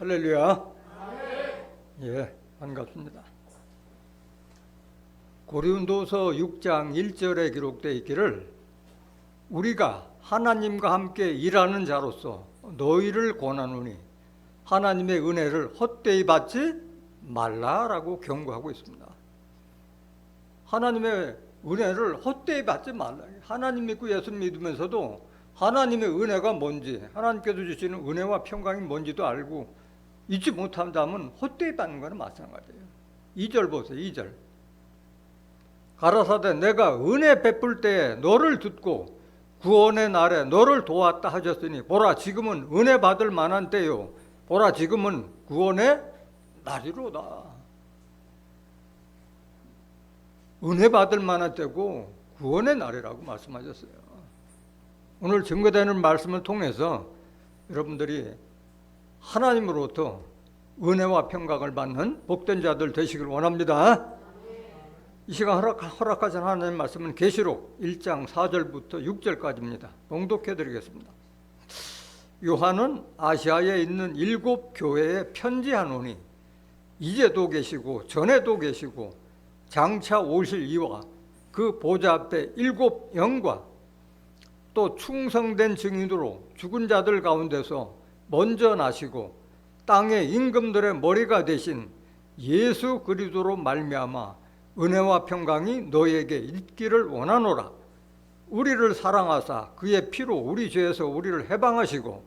할렐루야. 예, 반갑습니다. 고린도서 6장 1절에 기록되어 있기를 우리가 하나님과 함께 일하는 자로서 너희를 권하노니 하나님의 은혜를 헛되이 받지 말라라고 경고하고 있습니다. 하나님의 은혜를 헛되이 받지 말라. 하나님 믿고 예수 믿으면서도 하나님의 은혜가 뭔지, 하나님께서 주시는 은혜와 평강이 뭔지도 알고 잊지 못한다면 헛되이 받는 거는 마찬가지예요. 2절 보세요. 2절. 가라사대 내가 은혜 베풀 때에 너를 듣고 구원의 날에 너를 도왔다 하셨으니 보라 지금은 은혜 받을 만한 때요 보라 지금은 구원의 날이로다. 은혜 받을 만한 때고 구원의 날이라고 말씀하셨어요. 오늘 증거되는 말씀을 통해서 여러분들이 하나님으로부터 은혜와 평강을 받는 복된 자들 되시길 원합니다. 이 시간 허락하신 하나님의 말씀은 계시록 1장 4절부터 6절까지입니다. 봉독해 드리겠습니다. 요한은 아시아에 있는 7 교회에 편지하노니 이제도 계시고 전에도 계시고 장차 오실 이와 그 보좌 앞에 7 영과 또 충성된 증인으로 죽은 자들 가운데서 먼저 나시고 땅의 임금들의 머리가 되신 예수 그리스도로 말미암아 은혜와 평강이 너에게 있기를 원하노라. 우리를 사랑하사 그의 피로 우리 죄에서 우리를 해방하시고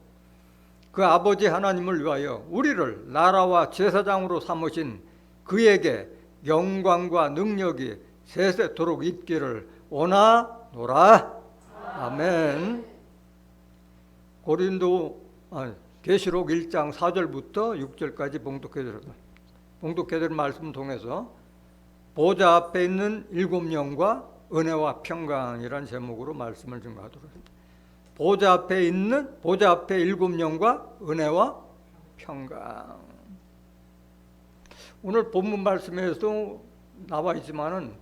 그 아버지 하나님을 위하여 우리를 나라와 제사장으로 삼으신 그에게 영광과 능력이 세세토록 있기를 원하노라. 아멘. 계시록 1장 4절부터 6절까지 봉독해드린 말씀 통해서 보좌 앞에 있는 7 영과 은혜와 평강이라는 제목으로 말씀을 증거하도록 합니다. 보좌 앞에 7 영과 은혜와 평강. 오늘 본문 말씀에서 나와 있지만은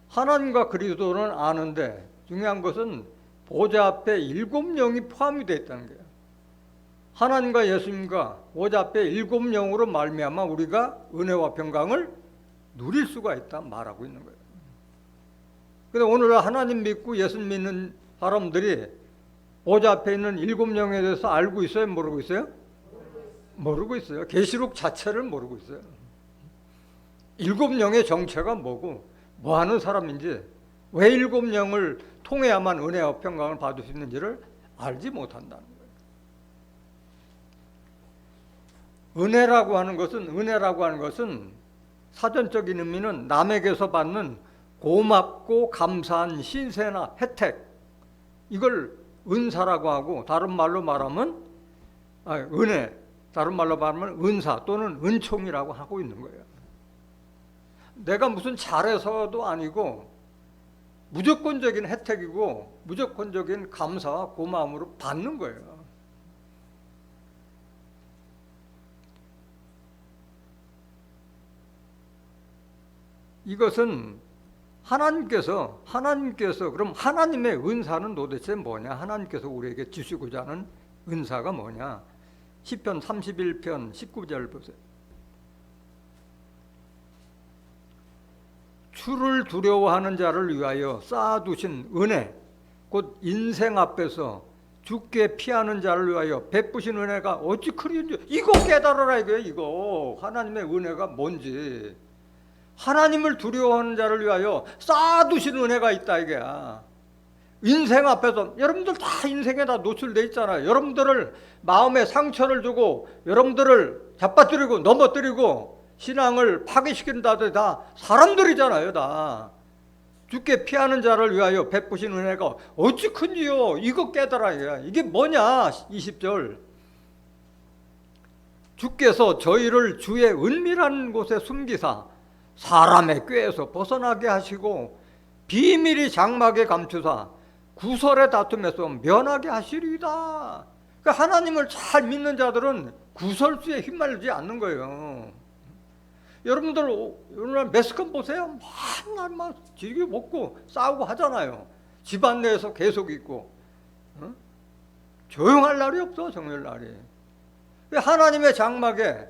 하나님과 그리스도는 아는데 중요한 것은 보좌 앞에 7 영이 포함이 되어 있다는 거예요. 하나님과 예수님과 보좌 앞에 7 영으로 말미암아 우리가 은혜와 평강을 누릴 수가 있다 말하고 있는 거예요. 근데 오늘 하나님 믿고 예수 믿는 사람들이 보좌 앞에 있는 7 영에 대해서 알고 있어요? 모르고 있어요? 모르고 있어요. 계시록 자체를 모르고 있어요. 7 영의 정체가 뭐고 뭐 하는 사람인지 왜 7 영을 통해야만 은혜와 평강을 받을 수 있는지를 알지 못한다는 거예요. 은혜라고 하는 것은 사전적인 의미는 남에게서 받는 고맙고 감사한 신세나 혜택, 이걸 은사라고 하고 다른 말로 말하면 은혜, 다른 말로 말하면 은사 또는 은총이라고 하고 있는 거예요. 내가 무슨 잘해서도 아니고 무조건적인 혜택이고 무조건적인 감사와 고마움으로 받는 거예요. 이것은 하나님께서 그럼 하나님의 은사는 도대체 뭐냐? 하나님께서 우리에게 주시고자 하는 은사가 뭐냐? 시편 31편 19절 보세요. 주를 두려워하는 자를 위하여 쌓아두신 은혜, 곧 인생 앞에서 죽게 피하는 자를 위하여 베푸신 은혜가 어찌 크리인지 이거 깨달아라 이거예요. 이거 하나님의 은혜가 뭔지. 하나님을 두려워하는 자를 위하여 쌓아두신 은혜가 있다 이게야. 인생 앞에서 여러분들 다 인생에 다 노출돼 있잖아요. 여러분들을 마음에 상처를 주고 여러분들을 잡아뜨리고 넘어뜨리고 신앙을 파괴시킨다들 다 사람들이잖아요. 다 죽게 피하는 자를 위하여 베푸신 은혜가 어찌 큰지요. 이거 깨달아야. 이게 뭐냐. 20절 주께서 저희를 주의 은밀한 곳에 숨기사 사람의 꾀에서 벗어나게 하시고 비밀이 장막에 감추사 구설의 다툼에서 면하게 하시리이다. 그러니까 하나님을 잘 믿는 자들은 구설수에 휘말리지 않는 거예요. 여러분들 오늘 매스컴 보세요. 맨날 막 즐겨 먹고 싸우고 하잖아요. 집안 내에서 계속 있고 조용할 날이 없어. 정말 날이. 왜 하나님의 장막에,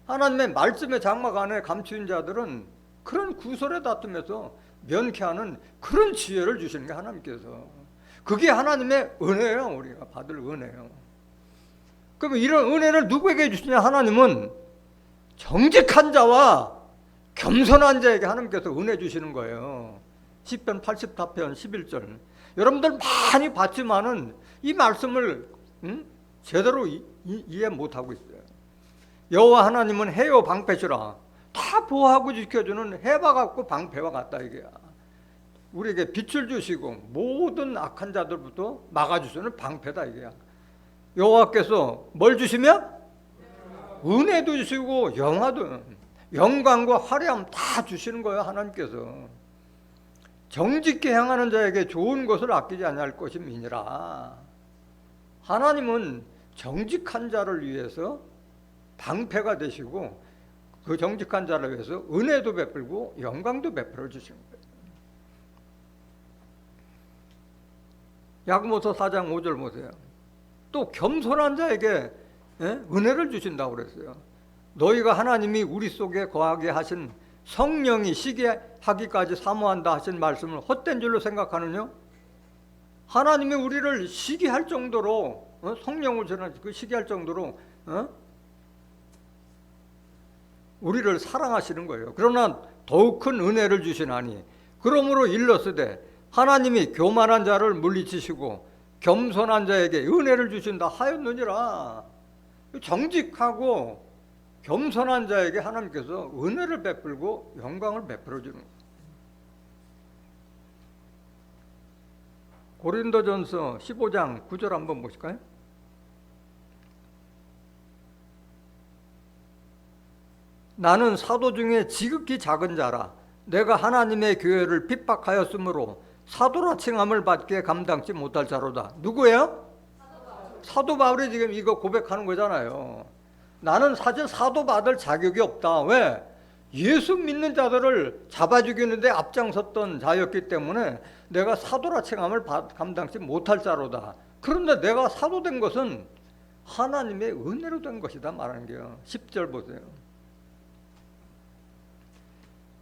하나님의 말씀의 장막 안에 감추인 자들은 그런 구설에 다투면서 면케하는 그런 지혜를 주시는 게 하나님께서. 그게 하나님의 은혜예요. 우리가 받을 은혜예요. 그러면 이런 은혜를 누구에게 주시냐? 하나님은 정직한 자와 겸손한 자에게 하나님께서 은혜 주시는 거예요. 시편 84편 11절. 여러분들 많이 봤지만은 이 말씀을 제대로 이해 못하고 있어요. 여호와 하나님은 해요 방패시라. 다 보호하고 지켜주는 해와 같고 방패와 같다 이게야. 우리에게 빛을 주시고 모든 악한 자들부터 막아주시는 방패다 이게야. 여호와께서 뭘 주시며? 은혜도 주시고 영광과 화려함 다 주시는 거예요. 하나님께서. 정직히 행하는 자에게 좋은 것을 아끼지 아니할 것이 미니라. 하나님은 정직한 자를 위해서 방패가 되시고 그 정직한 자를 위해서 은혜도 베풀고 영광도 베풀어 주시는 거예요. 야고보서 4장 5절 보세요. 또 겸손한 자에게 은혜를 주신다고 그랬어요. 너희가 하나님이 우리 속에 거하게 하신 성령이 시기하기까지 사모한다 하신 말씀을 헛된 줄로 생각하느냐? 하나님이 우리를 시기할 정도로 성령을 전할 그 시기할 정도로 우리를 사랑하시는 거예요. 그러나 더욱 큰 은혜를 주시나니 그러므로 일렀으되 하나님이 교만한 자를 물리치시고 겸손한 자에게 은혜를 주신다 하였느니라. 정직하고 겸손한 자에게 하나님께서 은혜를 베풀고 영광을 베풀어 주는 거예요. 고린도전서 15장 9절 한번 보실까요? 나는 사도 중에 지극히 작은 자라 내가 하나님의 교회를 핍박하였으므로 사도라 칭함을 받기에 감당치 못할 자로다. 누구예요? 사도 바울이 지금 이거 고백하는 거잖아요. 나는 사실 사도 받을 자격이 없다. 왜? 예수 믿는 자들을 잡아 죽이는데 앞장섰던 자였기 때문에 내가 사도라 칭함을 감당치 못할 자로다. 그런데 내가 사도 된 것은 하나님의 은혜로 된 것이다 말하는 게요. 10절 보세요.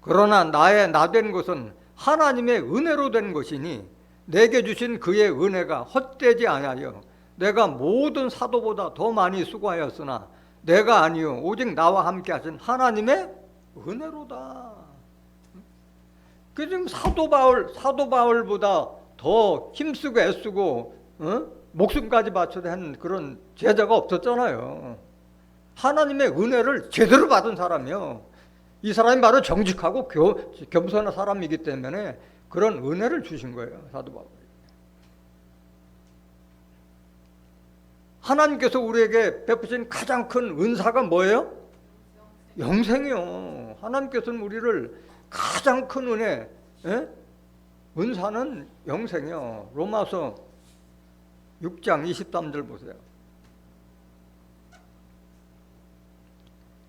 그러나 나 된 것은 하나님의 은혜로 된 것이니 내게 주신 그의 은혜가 헛되지 아니하여 내가 모든 사도보다 더 많이 수고하였으나 내가 아니요 오직 나와 함께 하신 하나님의 은혜로다. 그 지금 사도 바울보다 더 힘쓰고 애쓰고 목숨까지 바쳐서 한 그런 제자가 없었잖아요. 하나님의 은혜를 제대로 받은 사람이요. 이 사람이 바로 정직하고 겸손한 사람이기 때문에 그런 은혜를 주신 거예요. 사도 바울이. 하나님께서 우리에게 베푸신 가장 큰 은사가 뭐예요? 영생이요. 하나님께서는 우리를 가장 큰 은혜, 은사는 영생이요. 로마서 6장 23절 보세요.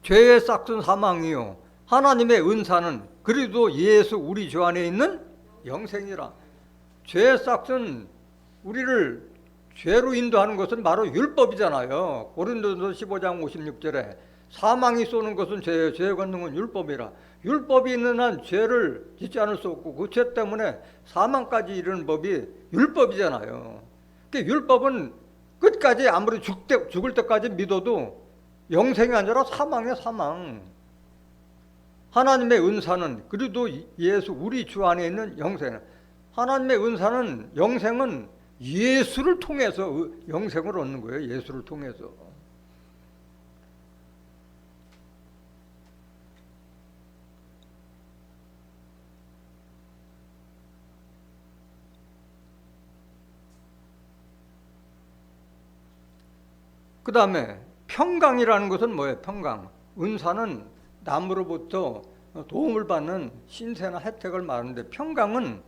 죄의 싹은 사망이요 하나님의 은사는 그리도 예수 우리 주 안에 있는 영생이라. 죄의 싹은 우리를 죄로 인도하는 것은 바로 율법이잖아요. 고린도서 15장 56절에 사망이 쏘는 것은 죄예요. 죄의 권능은 율법이라. 율법이 있는 한 죄를 짓지 않을 수 없고 그 죄 때문에 사망까지 이르는 법이 율법이잖아요. 그러니까 율법은 끝까지 아무리 죽을 때까지 믿어도 영생이 아니라 사망이야. 사망. 하나님의 은사는 그리도 예수 우리 주 안에 있는 영생. 하나님의 은사는 영생은 예수를 통해서 영생을 얻는 거예요. 예수를 통해서. 그 다음에 평강이라는 것은 뭐예요? 평강. 은사는 남으로부터 도움을 받는 신세나 혜택을 말하는데 평강은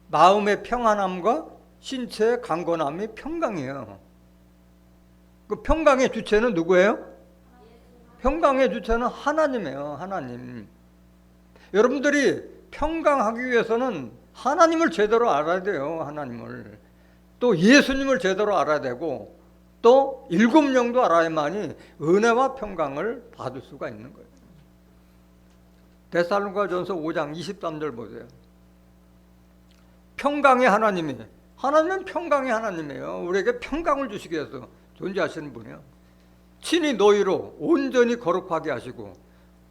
마음의 평안함과 신체의 강건함이 평강이에요. 그 평강의 주체는 누구예요? 평강의 주체는 하나님이에요. 하나님. 여러분들이 평강하기 위해서는 하나님을 제대로 알아야 돼요. 하나님을. 또 예수님을 제대로 알아야 되고 또 7영도 알아야만이 은혜와 평강을 받을 수가 있는 거예요. 데살로니가전서 5장 23절 보세요. 평강의 하나님은 평강의 하나님이에요. 우리에게 평강을 주시기 위해서 존재하시는 분이에요. 친히 너희로 온전히 거룩하게 하시고,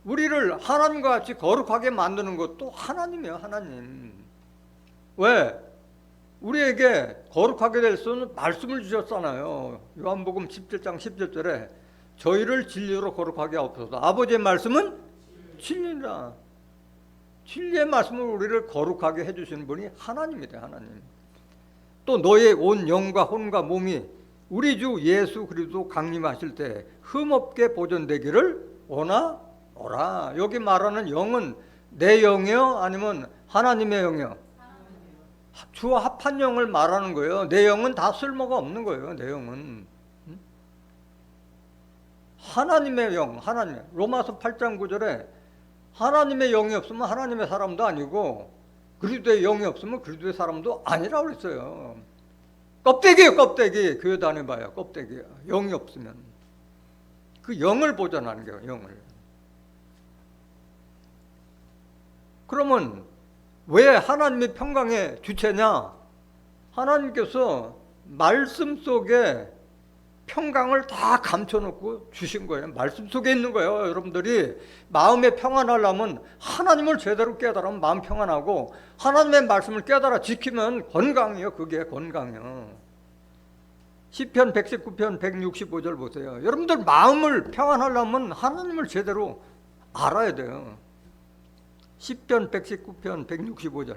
우리를 하나님과 같이 거룩하게 만드는 것도 하나님이에요. 하나님. 왜? 우리에게 거룩하게 될 수는 말씀을 주셨잖아요. 요한복음 17장 17절에 저희를 진리로 거룩하게 하옵소서. 아버지의 말씀은 진리라. 진리의 말씀을 우리를 거룩하게 해주시는 분이 하나님이다. 하나님. 또 너의 온 영과 혼과 몸이 우리 주 예수 그리스도 강림하실 때 흠없게 보존되기를 원하노라. 여기 말하는 영은 내 영이요? 아니면 하나님의 영이요? 주와 합한 영을 말하는 거예요. 내 영은 다 쓸모가 없는 거예요. 내 영은 하나님의 영, 하나님. 로마서 8장 9절에 하나님의 영이 없으면 하나님의 사람도 아니고 그리스도의 영이 없으면 그리스도의 사람도 아니라고 그랬어요. 껍데기예요. 껍데기. 교회 다녀봐요. 껍데기예요. 영이 없으면. 그 영을 보존하는 거예요. 영을. 그러면 왜 하나님의 평강의 주체냐? 하나님께서 말씀 속에 평강을 다 감춰놓고 주신 거예요. 말씀 속에 있는 거예요. 여러분들이 마음에 평안하려면 하나님을 제대로 깨달으면 마음 평안하고, 하나님의 말씀을 깨달아 지키면 건강이에요. 그게 건강이에요. 시편 119편 165절 보세요. 여러분들 마음을 평안하려면 하나님을 제대로 알아야 돼요. 시편 119편 165절.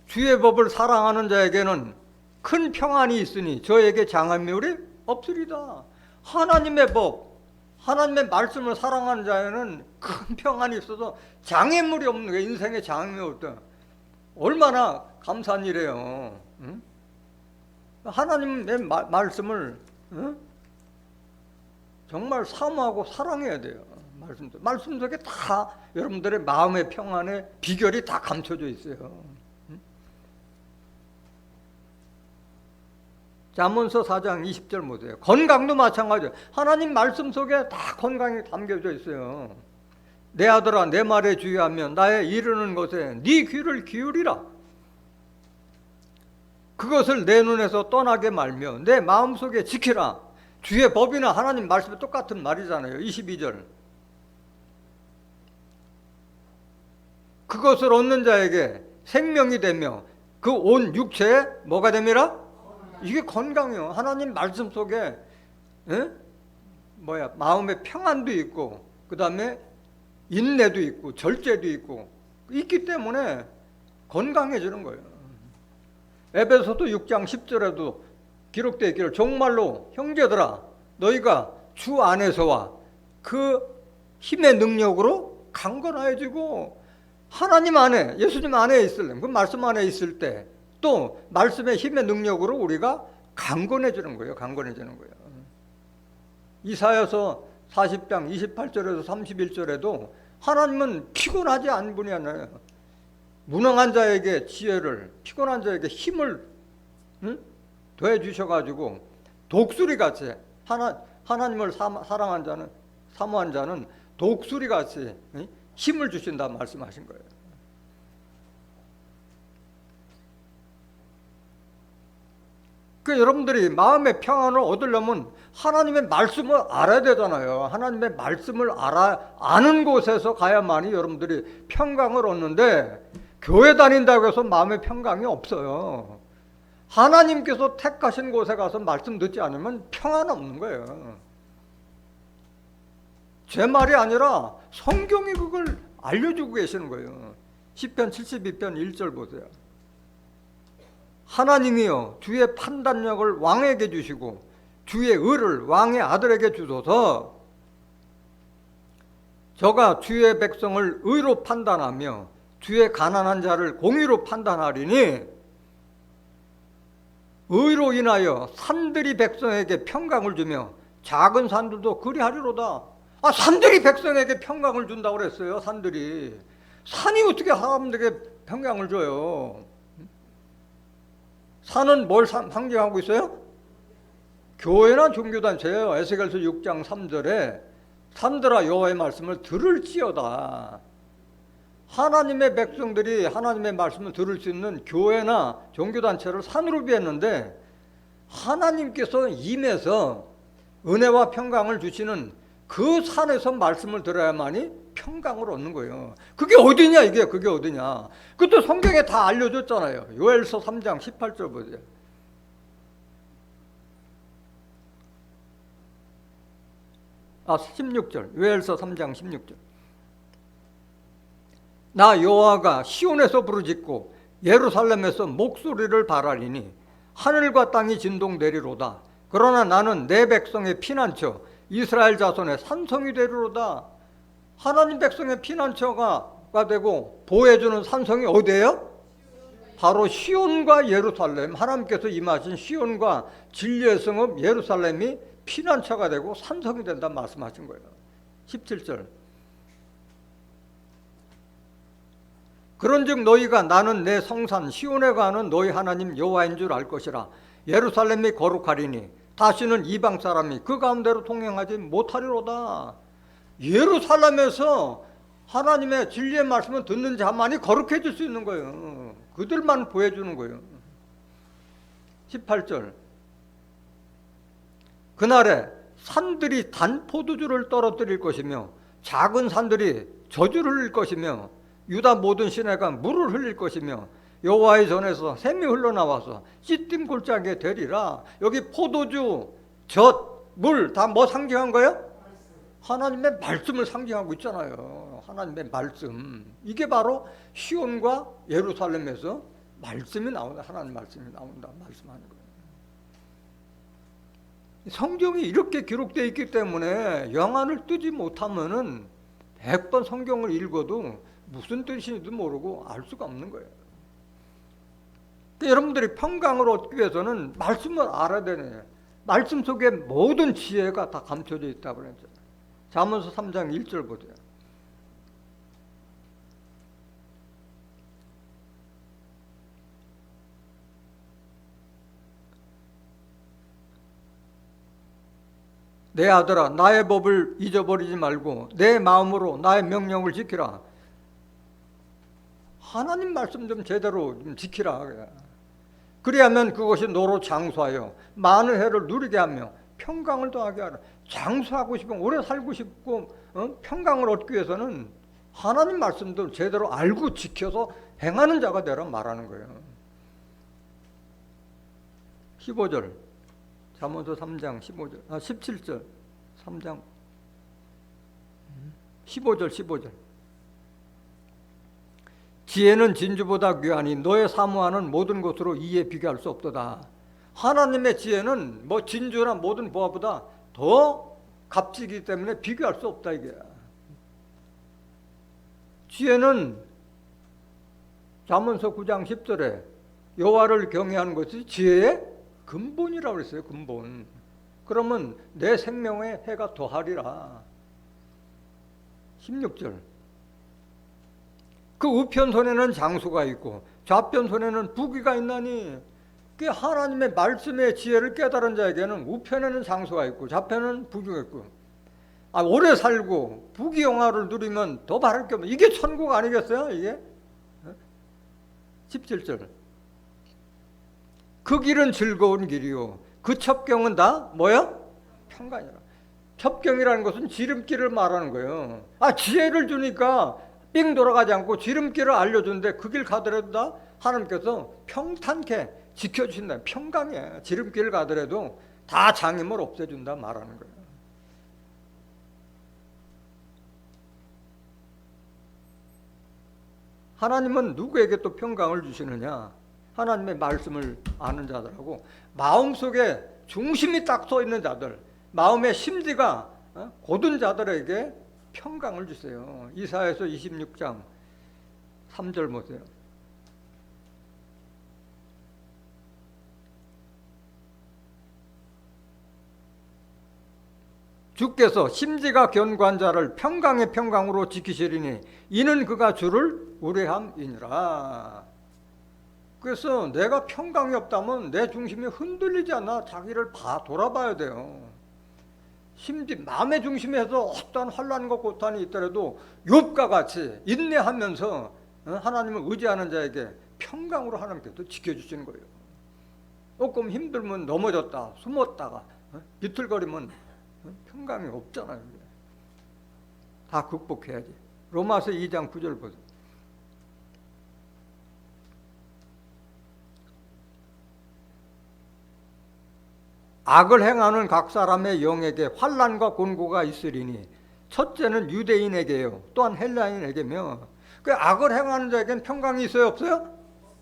주의 법을 사랑하는 자에게는 큰 평안이 있으니 저에게 장애물이 없으리다. 하나님의 법, 하나님의 말씀을 사랑하는 자에는 큰 평안이 있어서 장애물이 없는 거예요. 인생에 장애물이 없다. 얼마나 감사한 일이에요. 응? 하나님의 말씀을 정말 사모하고 사랑해야 돼요. 말씀 속에 다 여러분들의 마음의 평안의 비결이 다 감춰져 있어요. 잠언서 4장 20절 보세요. 건강도 마찬가지예요. 하나님 말씀 속에 다 건강이 담겨져 있어요. 내 아들아, 내 말에 주의하면 나의 이르는 것에 네 귀를 기울이라. 그것을 내 눈에서 떠나게 말며 내 마음속에 지키라. 주의 법이나 하나님 말씀이 똑같은 말이잖아요. 22절. 그것을 얻는 자에게 생명이 되며 그 온 육체에 뭐가 됨이라? 이게 건강이요. 하나님 말씀 속에 마음의 평안도 있고, 그 다음에 인내도 있고, 절제도 있고 있기 때문에 건강해지는 거예요. 에베소서 6장 10절에도 기록되어 있기를 정말로 형제들아 너희가 주 안에서와 그 힘의 능력으로 강건해지고, 하나님 안에, 예수님 안에 있을래, 그 말씀 안에 있을 때 또 말씀의 힘의 능력으로 우리가 강건해지는 거예요. 강건해지는 거예요. 이사야서 40장 28절에서 31절에도 하나님은 피곤하지 않은 분이 아니에요. 무능한 자에게 지혜를, 피곤한 자에게 힘을 더해 주셔가지고 독수리같이 하나님을 사랑한 자는, 사모한 자는 독수리같이 힘을 주신다 말씀하신 거예요. 그 여러분들이 마음의 평안을 얻으려면 하나님의 말씀을 알아야 되잖아요. 하나님의 말씀을 아는 곳에서 가야만이 여러분들이 평강을 얻는데, 교회 다닌다고 해서 마음의 평강이 없어요. 하나님께서 택하신 곳에 가서 말씀 듣지 않으면 평안 없는 거예요. 제 말이 아니라 성경이 그걸 알려주고 계시는 거예요. 시편 72편 1절 보세요. 하나님이여 주의 판단력을 왕에게 주시고 주의 의를 왕의 아들에게 주소서. 저가 주의 백성을 의로 판단하며 주의 가난한 자를 공의로 판단하리니 의로 인하여 산들이 백성에게 평강을 주며 작은 산들도 그리하리로다. 산들이 백성에게 평강을 준다고 그랬어요. 산들이. 산이 어떻게 사람들에게 평강을 줘요? 산은 뭘 상징하고 있어요? 교회나 종교단체예요. 에스겔서 6장 3절에 산들아 여호와의 말씀을 들을지어다. 하나님의 백성들이 하나님의 말씀을 들을 수 있는 교회나 종교단체를 산으로 비했는데, 하나님께서 임해서 은혜와 평강을 주시는 그 산에서 말씀을 들어야만이 평강을 얻는 거예요. 그게 어디냐 이게, 그게 어디냐. 그것도 성경에 다 알려줬잖아요. 요엘서 3장 18절 보세요. 16절. 요엘서 3장 16절. 나 여호와가 시온에서 부르짖고 예루살렘에서 목소리를 발하리니 하늘과 땅이 진동되리로다. 그러나 나는 내 백성의 피난처 이스라엘 자손의 산성이 되리로다. 하나님 백성의 피난처가 되고 보호해주는 산성이 어디예요? 바로 시온과 예루살렘. 하나님께서 임하신 시온과 진리의 성읍 예루살렘이 피난처가 되고 산성이 된다 말씀하신 거예요. 17절. 그런즉 너희가 나는 내 성산 시온에 가는 너희 하나님 여호와인 줄 알 것이라. 예루살렘이 거룩하리니 다시는 이방 사람이 그 가운데로 통행하지 못하리로다. 예루살렘에서 하나님의 진리의 말씀을 듣는 자만이 거룩해질 수 있는 거예요. 그들만 보여주는 거예요. 18절. 그날에 산들이 단 포도주를 떨어뜨릴 것이며 작은 산들이 저주를 흘릴 것이며 유다 모든 시내가 물을 흘릴 것이며 여호와의 전에서 샘이 흘러나와서 씻김 골짜기에 되리라. 여기 포도주, 젖, 물 다 뭐 상징한 거예요? 하나님의 말씀을 상징하고 있잖아요. 하나님의 말씀. 이게 바로 시온과 예루살렘에서 말씀이 나온다. 하나님 말씀이 나온다 말씀하는 거예요. 성경이 이렇게 기록되어 있기 때문에 영안을 뜨지 못하면은 100번 성경을 읽어도 무슨 뜻인지도 모르고 알 수가 없는 거예요. 여러분들이 평강을 얻기 위해서는 말씀을 알아야 되네. 말씀 속에 모든 지혜가 다 감춰져 있다고 그랬잖아요. 잠언서 3장 1절 보세요. 내 아들아 나의 법을 잊어버리지 말고 내 마음으로 나의 명령을 지키라. 하나님 말씀 좀 제대로 좀 지키라. 그리하면 그것이 너로 장수하여 많은 해를 누리게 하며 평강을 더하게 하라. 장수하고 싶으면 오래 살고 싶고 평강을 얻기 위해서는 하나님 말씀도 제대로 알고 지켜서 행하는 자가 되라 말하는 거예요. 15절. 잠언서 3장 15절. 17절. 3장 15절. 지혜는 진주보다 귀하니 너의 사모하는 모든 것으로 이에 비교할 수 없도다. 하나님의 지혜는 뭐 진주나 모든 보화보다 더 값지기 때문에 비교할 수 없다 이게. 지혜는 잠언서 9장 10절에 여호와를 경외하는 것이 지혜의 근본이라고 그랬어요. 근본. 그러면 내 생명에 해가 더하리라. 16절. 그 우편손에는 장수가 있고 좌편손에는 부귀가 있나니. 그 하나님의 말씀의 지혜를 깨달은 자에게는 우편에는 장수가 있고 좌편에는 부귀가 있고, 오래 살고 부귀영화를 누리면 더 바랄 게 없는, 이게 천국 아니겠어요 이게? 17절. 그 길은 즐거운 길이요 그 첩경은 다 뭐야? 평강이라. 첩경이라는 것은 지름길을 말하는 거예요. 지혜를 주니까 삥 돌아가지 않고 지름길을 알려주는데 그 길 가더라도 다 하나님께서 평탄케 지켜주신다. 평강이에요. 지름길을 가더라도 다 장애물 없애준다 말하는 거예요. 하나님은 누구에게 또 평강을 주시느냐? 하나님의 말씀을 아는 자들하고 마음속에 중심이 딱 서 있는 자들, 마음의 심지가 곧은 자들에게 평강을 주세요. 이사야서 26장 3절 보세요. 주께서 심지가 견고한 자를 평강의 평강으로 지키시리니 이는 그가 주를 우려함이니라. 그래서 내가 평강이 없다면 내 중심이 흔들리지 않나 자기를 돌아봐야 돼요. 심지 마음의 중심에서 어떠한 환난과 고난이 있더라도 욥과 같이 인내하면서 하나님을 의지하는 자에게 평강으로 하나님께서 지켜주시는 거예요. 조금 힘들면 넘어졌다, 숨었다가 비틀거리면 평강이 없잖아요. 다 극복해야지. 로마서 2장 9절 보세요. 악을 행하는 각 사람의 영에게 환난과 곤고가 있으리니 첫째는 유대인에게요, 또한 헬라인에게며. 그 악을 행하는 자에게는 평강이 있어요, 없어요?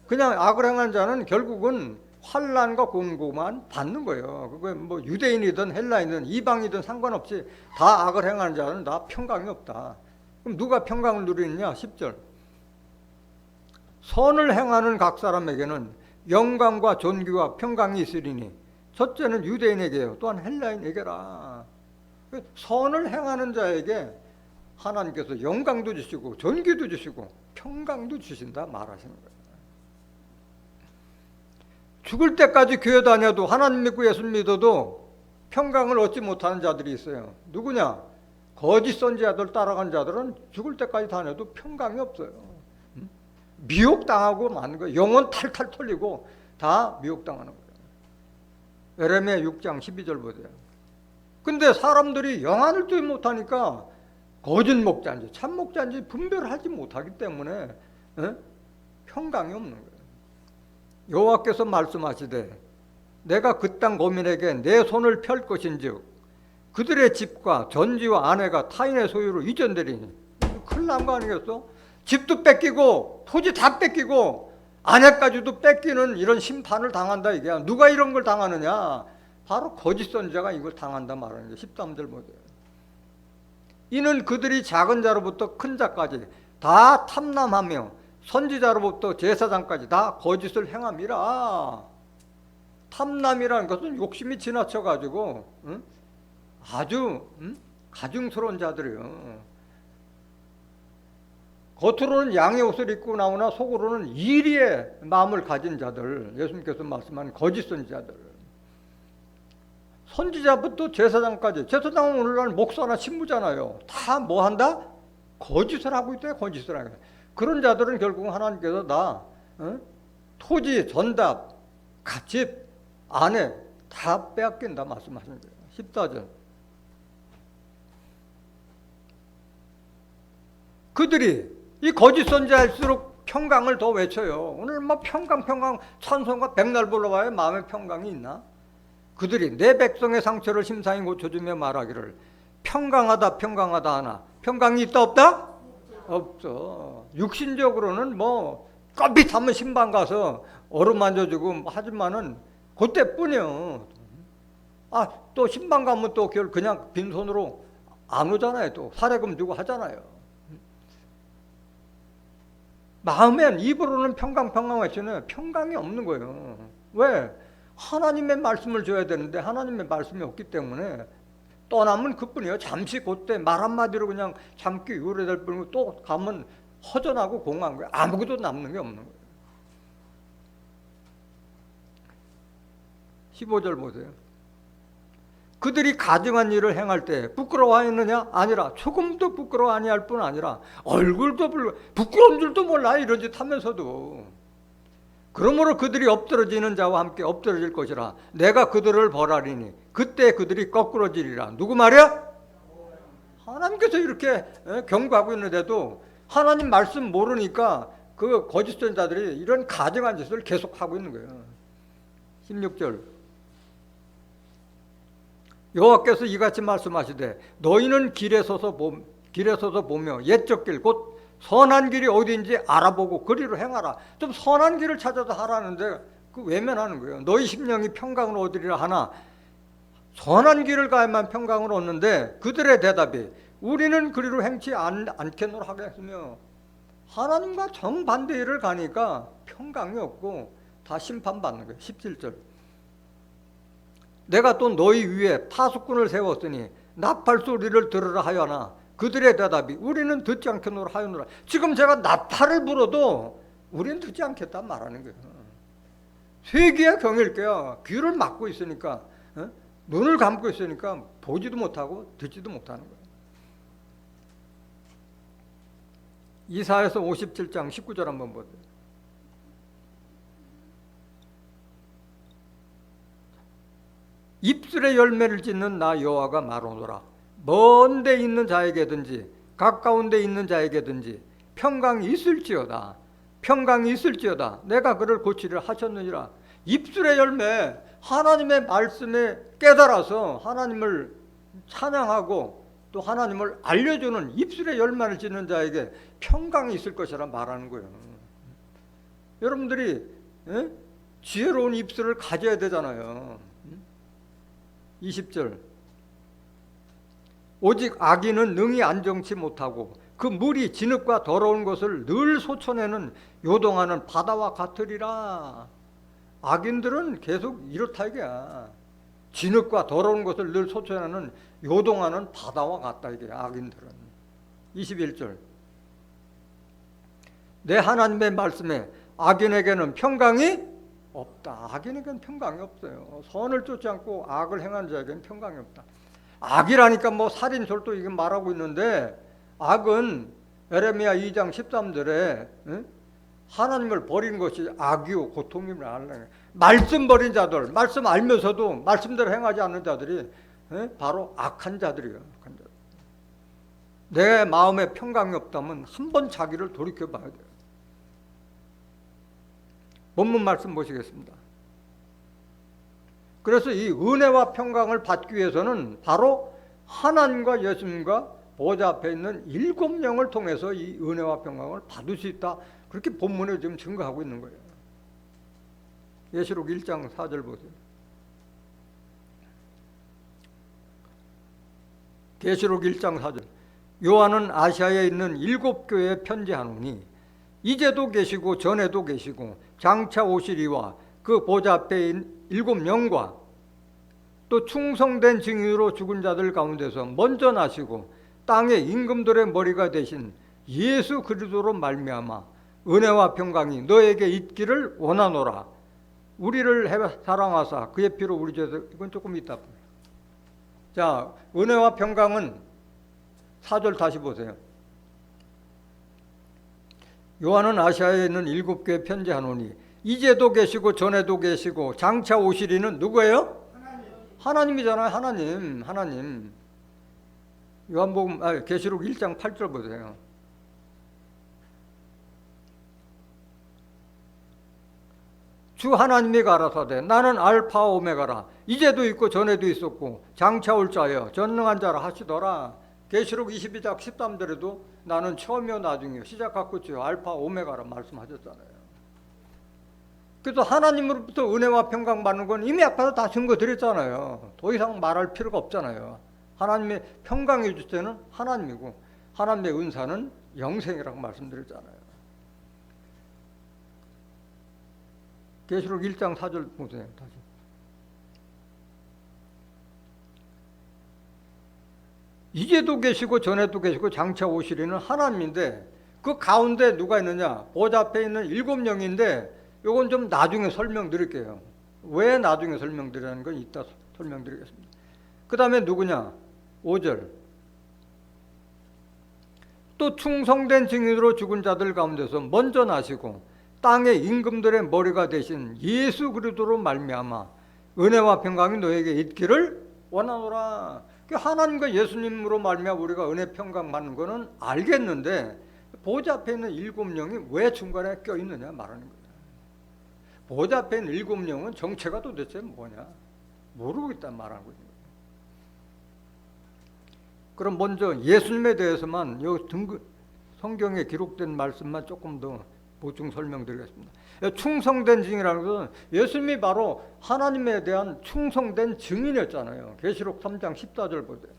그냥 악을 행하는 자는 결국은 환난과 곤고만 받는 거예요. 그게 뭐 유대인이든 헬라인이든 이방이든 상관없이 다 악을 행하는 자는 다 평강이 없다. 그럼 누가 평강을 누리느냐? 10절. 선을 행하는 각 사람에게는 영광과 존귀와 평강이 있으리니 첫째는 유대인에게요, 또한 헬라인에게라. 선을 행하는 자에게 하나님께서 영광도 주시고 존귀도 주시고 평강도 주신다 말하시는 거예요. 죽을 때까지 교회 다녀도 하나님 믿고 예수 믿어도 평강을 얻지 못하는 자들이 있어요. 누구냐? 거짓 선지자들 따라간 자들은 죽을 때까지 다녀도 평강이 없어요. 미혹당하고 마는 거예요. 영혼 탈탈 털리고 다 미혹당하는 거예요. 에레미야 6장 12절 보세요. 근데 사람들이 영안을 뜨지 못하니까 거짓 목자인지 참 목자인지 분별하지 못하기 때문에 평강이 없는 거예요. 여호와께서 말씀하시되 내가 그 땅 거민에게 내 손을 펼 것인즉 그들의 집과 전지와 아내가 타인의 소유로 이전되리니. 큰일 난 거 아니겠어? 집도 뺏기고 토지 다 뺏기고 아내까지도 뺏기는 이런 심판을 당한다 이게. 누가 이런 걸 당하느냐? 바로 거짓 선지자가 이걸 당한다 말하는 게 13절 보세요. 이는 그들이 작은 자로부터 큰 자까지 다 탐남하며 선지자로부터 제사장까지 다 거짓을 행함이라. 탐남이라는 것은 욕심이 지나쳐가지고 아주 가증스러운 자들이에요. 겉으로는 양의 옷을 입고 나오나 속으로는 이리의 마음을 가진 자들, 예수님께서 말씀하는 거짓 선지자들. 선지자부터 제사장까지. 제사장은 오늘날 목사나 신부잖아요. 다 뭐 한다? 거짓을 하고 있대요. 거짓을 하고. 그런 자들은 결국 하나님께서 다 토지, 전답, 집, 아내 다 빼앗긴다 말씀하시는 거예요. 14절. 그들이 이 거짓 선지자일수록 평강을 더 외쳐요. 오늘 뭐 평강 찬송가 백날 불러봐야 마음의 평강이 있나? 그들이 내 백성의 상처를 심상히 고쳐주며 말하기를 평강하다 평강하다 하나 평강이 있다 없다? 없어. 육신적으로는 뭐 껌빗하면 신방 가서 얼음 만져주고 하지만은 그때뿐이요. 또 신방 가면 또 그냥 빈손으로 안 오잖아요. 또 사례금 주고 하잖아요. 마음엔 입으로는 평강 외치는 평강이 없는 거예요. 왜? 하나님의 말씀을 줘야 되는데 하나님의 말씀이 없기 때문에 떠나면 그뿐이에요. 잠시 그때 말 한마디로 그냥 잠기 유래될 뿐이고 또 가면 허전하고 공허한 거예요. 아무것도 남는 게 없는 거예요. 15절 보세요. 그들이 가증한 일을 행할 때 부끄러워하였느냐? 아니라 조금도 부끄러워 아니할 뿐 아니라 얼굴도 부끄러운 줄도 몰라 이런 짓 하면서도. 그러므로 그들이 엎드러지는 자와 함께 엎드러질 것이라 내가 그들을 벌하리니 그때 그들이 거꾸러지리라. 누구 말이야? 하나님께서 이렇게 경고하고 있는데도 하나님 말씀 모르니까 그 거짓 선지자들이 이런 가증한 짓을 계속하고 있는 거예요. 16절. 여호와께서 이같이 말씀하시되 너희는 길에 서서 보며 옛적 길 곧 선한 길이 어디인지 알아보고 그리로 행하라. 좀 선한 길을 찾아서 하라는데 그 외면하는 거예요. 너희 심령이 평강을 얻으리라 하나 선한 길을 가야만 평강을 얻는데 그들의 대답이 우리는 그리로 행치 않겠노라 하겠으며 하나님과 정반대 일을 가니까 평강이 없고 다 심판받는 거예요. 17절. 내가 또 너희 위에 파수꾼을 세웠으니 나팔 소리를 들으라 하여나 그들의 대답이 우리는 듣지 않겠노라 하였노라. 지금 제가 나팔을 불어도 우리는 듣지 않겠다 말하는 거예요. 쇠기야 경일게야. 귀를 막고 있으니까, 눈을 감고 있으니까 보지도 못하고 듣지도 못하는 거예요. 이사야서 57장 19절 한번 보세요. 입술의 열매를 짓는 나 여호와가 말하노라. 먼 데 있는 자에게든지 가까운 데 있는 자에게든지 평강이 있을지어다. 평강이 있을지어다. 내가 그를 고치려 하셨느니라. 입술의 열매, 하나님의 말씀에 깨달아서 하나님을 찬양하고 또 하나님을 알려주는 입술의 열매를 짓는 자에게 평강이 있을 것이라 말하는 거예요. 여러분들이 지혜로운 입술을 가져야 되잖아요. 20절. 오직 악인은 능히 안정치 못하고 그 물이 진흙과 더러운 것을 늘 솟아내는 요동하는 바다와 같으리라. 악인들은 계속 이렇다 이게야. 진흙과 더러운 것을 늘 솟아내는 요동하는 바다와 같다 이게 악인들은. 21절. 내 하나님의 말씀에 악인에게는 평강이 없다. 악인에게는 평강이 없어요. 선을 쫓지 않고 악을 행하는 자에게는 평강이 없다. 악이라니까 뭐 살인, 절도 이게 말하고 있는데 악은 에레미야 2장 13절에 하나님을 버리는 것이 악이요 고통임을 알라. 말씀 버린 자들, 말씀 알면서도 말씀대로 행하지 않는 자들이 바로 악한 자들이에요. 악한 자들. 내 마음에 평강이 없다면 한번 자기를 돌이켜봐야 돼요. 본문 말씀 보시겠습니다. 그래서 이 은혜와 평강을 받기 위해서는 바로 하나님과 예수님과 보좌 앞에 있는 7명을 통해서 이 은혜와 평강을 받을 수 있다. 그렇게 본문에 지금 증거하고 있는 거예요. 계시록 1장 4절 보세요. 계시록 1장 4절. 요한은 아시아에 있는 7교회에 편지하노니 이제도 계시고 전에도 계시고 장차 오시리와 그 보좌 앞에 있는 7명과 또 충성된 증인으로 죽은 자들 가운데서 먼저 나시고 땅의 임금들의 머리가 되신 예수 그리스도로 말미암아 은혜와 평강이 너에게 있기를 원하노라. 우리를 사랑하사 그의 피로 우리 죄에서, 이건 조금 이따. 자, 은혜와 평강은 4절 다시 보세요. 요한은 아시아에 있는 7교회에 편지하노니 이제도 계시고 전에도 계시고 장차 오시리는 누구예요? 하나님이잖아요. 하나님. 요한복음 계시록 1장 8절 보세요. 주 하나님이 가라사대 나는 알파 오메가라. 이제도 있고 전에도 있었고 장차 올 자여 전능한 자라 하시더라. 계시록 22장 13절에도 나는 처음이요 나중이요 시작과 끝이요 알파 오메가라 말씀하셨잖아요. 그래서 하나님으로부터 은혜와 평강 받는 건 이미 앞에서 다 증거 드렸잖아요. 더 이상 말할 필요가 없잖아요. 하나님의 평강해 줄 때는 하나님이고 하나님의 은사는 영생이라고 말씀드렸잖아요. 계시록 1장 4절 보세요. 다시. 이제도 계시고 전에도 계시고 장차 오시리는 하나님인데 그 가운데 누가 있느냐? 보좌 앞에 있는 7명인데 이건 좀 나중에 설명드릴게요. 왜 나중에 설명드리라는 건 이따 설명드리겠습니다. 그 다음에 누구냐? 5절. 또 충성된 증인으로 죽은 자들 가운데서 먼저 나시고 땅의 임금들의 머리가 되신 예수 그리스도로 말미암아 은혜와 평강이 너에게 있기를 원하노라. 하나님과 예수님으로 말미암아 우리가 은혜 평강 받는 거는 알겠는데 보좌 앞에 있는 7명이 왜 중간에 껴있느냐 말하는 거예요. 보좌 앞에 있는 7명은 정체가 도대체 뭐냐 모르고 있단 말하고 있는 거예요. 그럼 먼저 예수님에 대해서만 성경에 기록된 말씀만 조금 더 보충 설명드리겠습니다. 충성된 증인이라는 것은 예수님이 바로 하나님에 대한 충성된 증인이었잖아요. 계시록 3장 14절 보세요.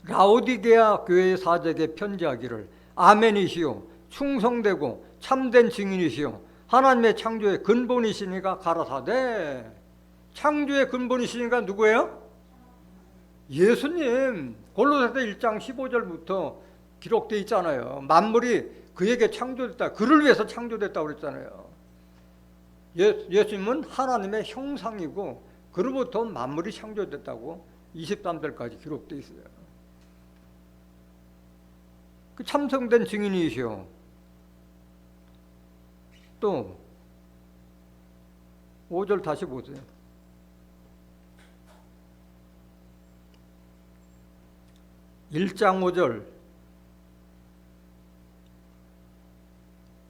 라오디게아 교회의 사제에게 편지하기를 아멘이시오 충성되고 참된 증인이시오 하나님의 창조의 근본이시니가 가라사대. 창조의 근본이시니가 누구예요? 예수님. 골로새서 1장 15절부터 기록되어 있잖아요. 만물이 그에게 창조됐다. 그를 위해서 창조됐다고 그랬잖아요. 예수님은 하나님의 형상이고 그로부터 만물이 창조됐다고 23절까지 기록되어 있어요. 그 참성된 증인이시오. 또 5절 다시 보세요. 1장 5절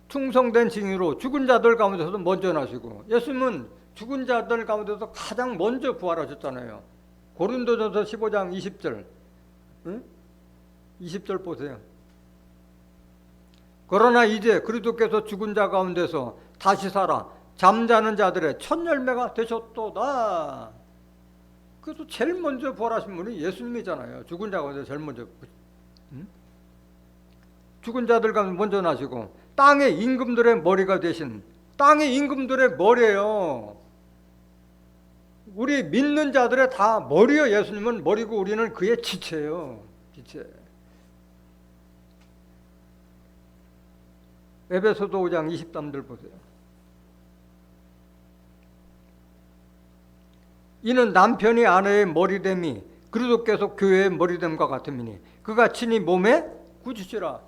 충성된 증인으로 죽은 자들 가운데서도 먼저 나시고, 예수님은 죽은 자들 가운데서 가장 먼저 부활하셨잖아요. 고린도전서 15장 20절 20절 보세요. 그러나 이제 그리스도께서 죽은 자 가운데서 다시 살아 잠자는 자들의 첫 열매가 되셨도다. 그래서 제일 먼저 부활하신 분이 예수님이잖아요. 죽은 자 가운데 제일 먼저 죽은 자들 가운데 먼저 나시고 땅의 임금들의 머리가 되신, 땅의 임금들의 머리예요. 우리 믿는 자들의 다 머리요. 예수님은 머리고 우리는 그의 지체예요. 지체. 에베소서 5장 23절 보세요. 이는 남편이 아내의 머리됨이 그리스도께서 교회의 머리됨과 같음이니 그가 친히 몸에 굳으시라.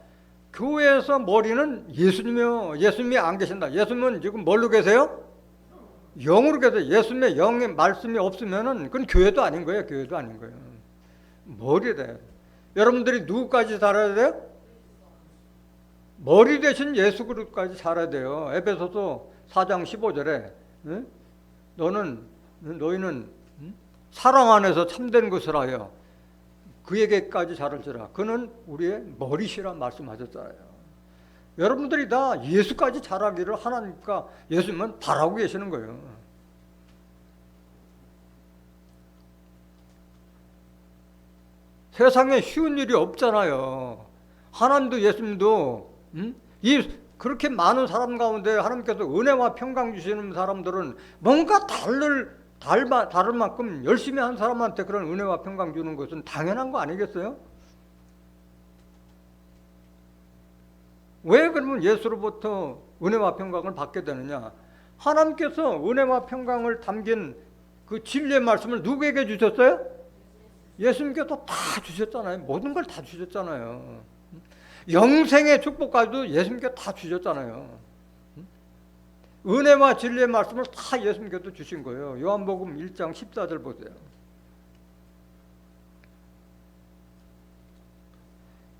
교회에서 머리는 예수님이요. 예수님이 안 계신다. 예수님은 지금 뭘로 계세요? 영으로 계세요. 예수님의 영의 말씀이 없으면은 그건 교회도 아닌 거예요. 교회도 아닌 거예요. 머리 돼요. 여러분들이 누구까지 살아야 돼요? 머리 대신 예수 그리스도까지 살아야 돼요. 에베소서 4장 15절에 너희는 사랑 안에서 참된 것을 하여 그에게까지 자랄지라. 그는 우리의 머리시라 말씀하셨잖아요. 여러분들이 다 예수까지 자라기를 하나님과 예수님은 바라고 계시는 거예요. 세상에 쉬운 일이 없잖아요. 하나님도 예수님도 그렇게 많은 사람 가운데 하나님께서 은혜와 평강 주시는 사람들은 뭔가 다를 만큼 열심히 한 사람한테 그런 은혜와 평강 주는 것은 당연한 거 아니겠어요? 왜 그러면 예수로부터 은혜와 평강을 받게 되느냐? 하나님께서 은혜와 평강을 담긴 그 진리의 말씀을 누구에게 주셨어요? 예수님께서 다 주셨잖아요. 모든 걸 다 주셨잖아요. 영생의 축복까지도 예수님께 다 주셨잖아요. 은혜와 진리의 말씀을 다 예수님께서 주신 거예요. 요한복음 1장 14절 보세요.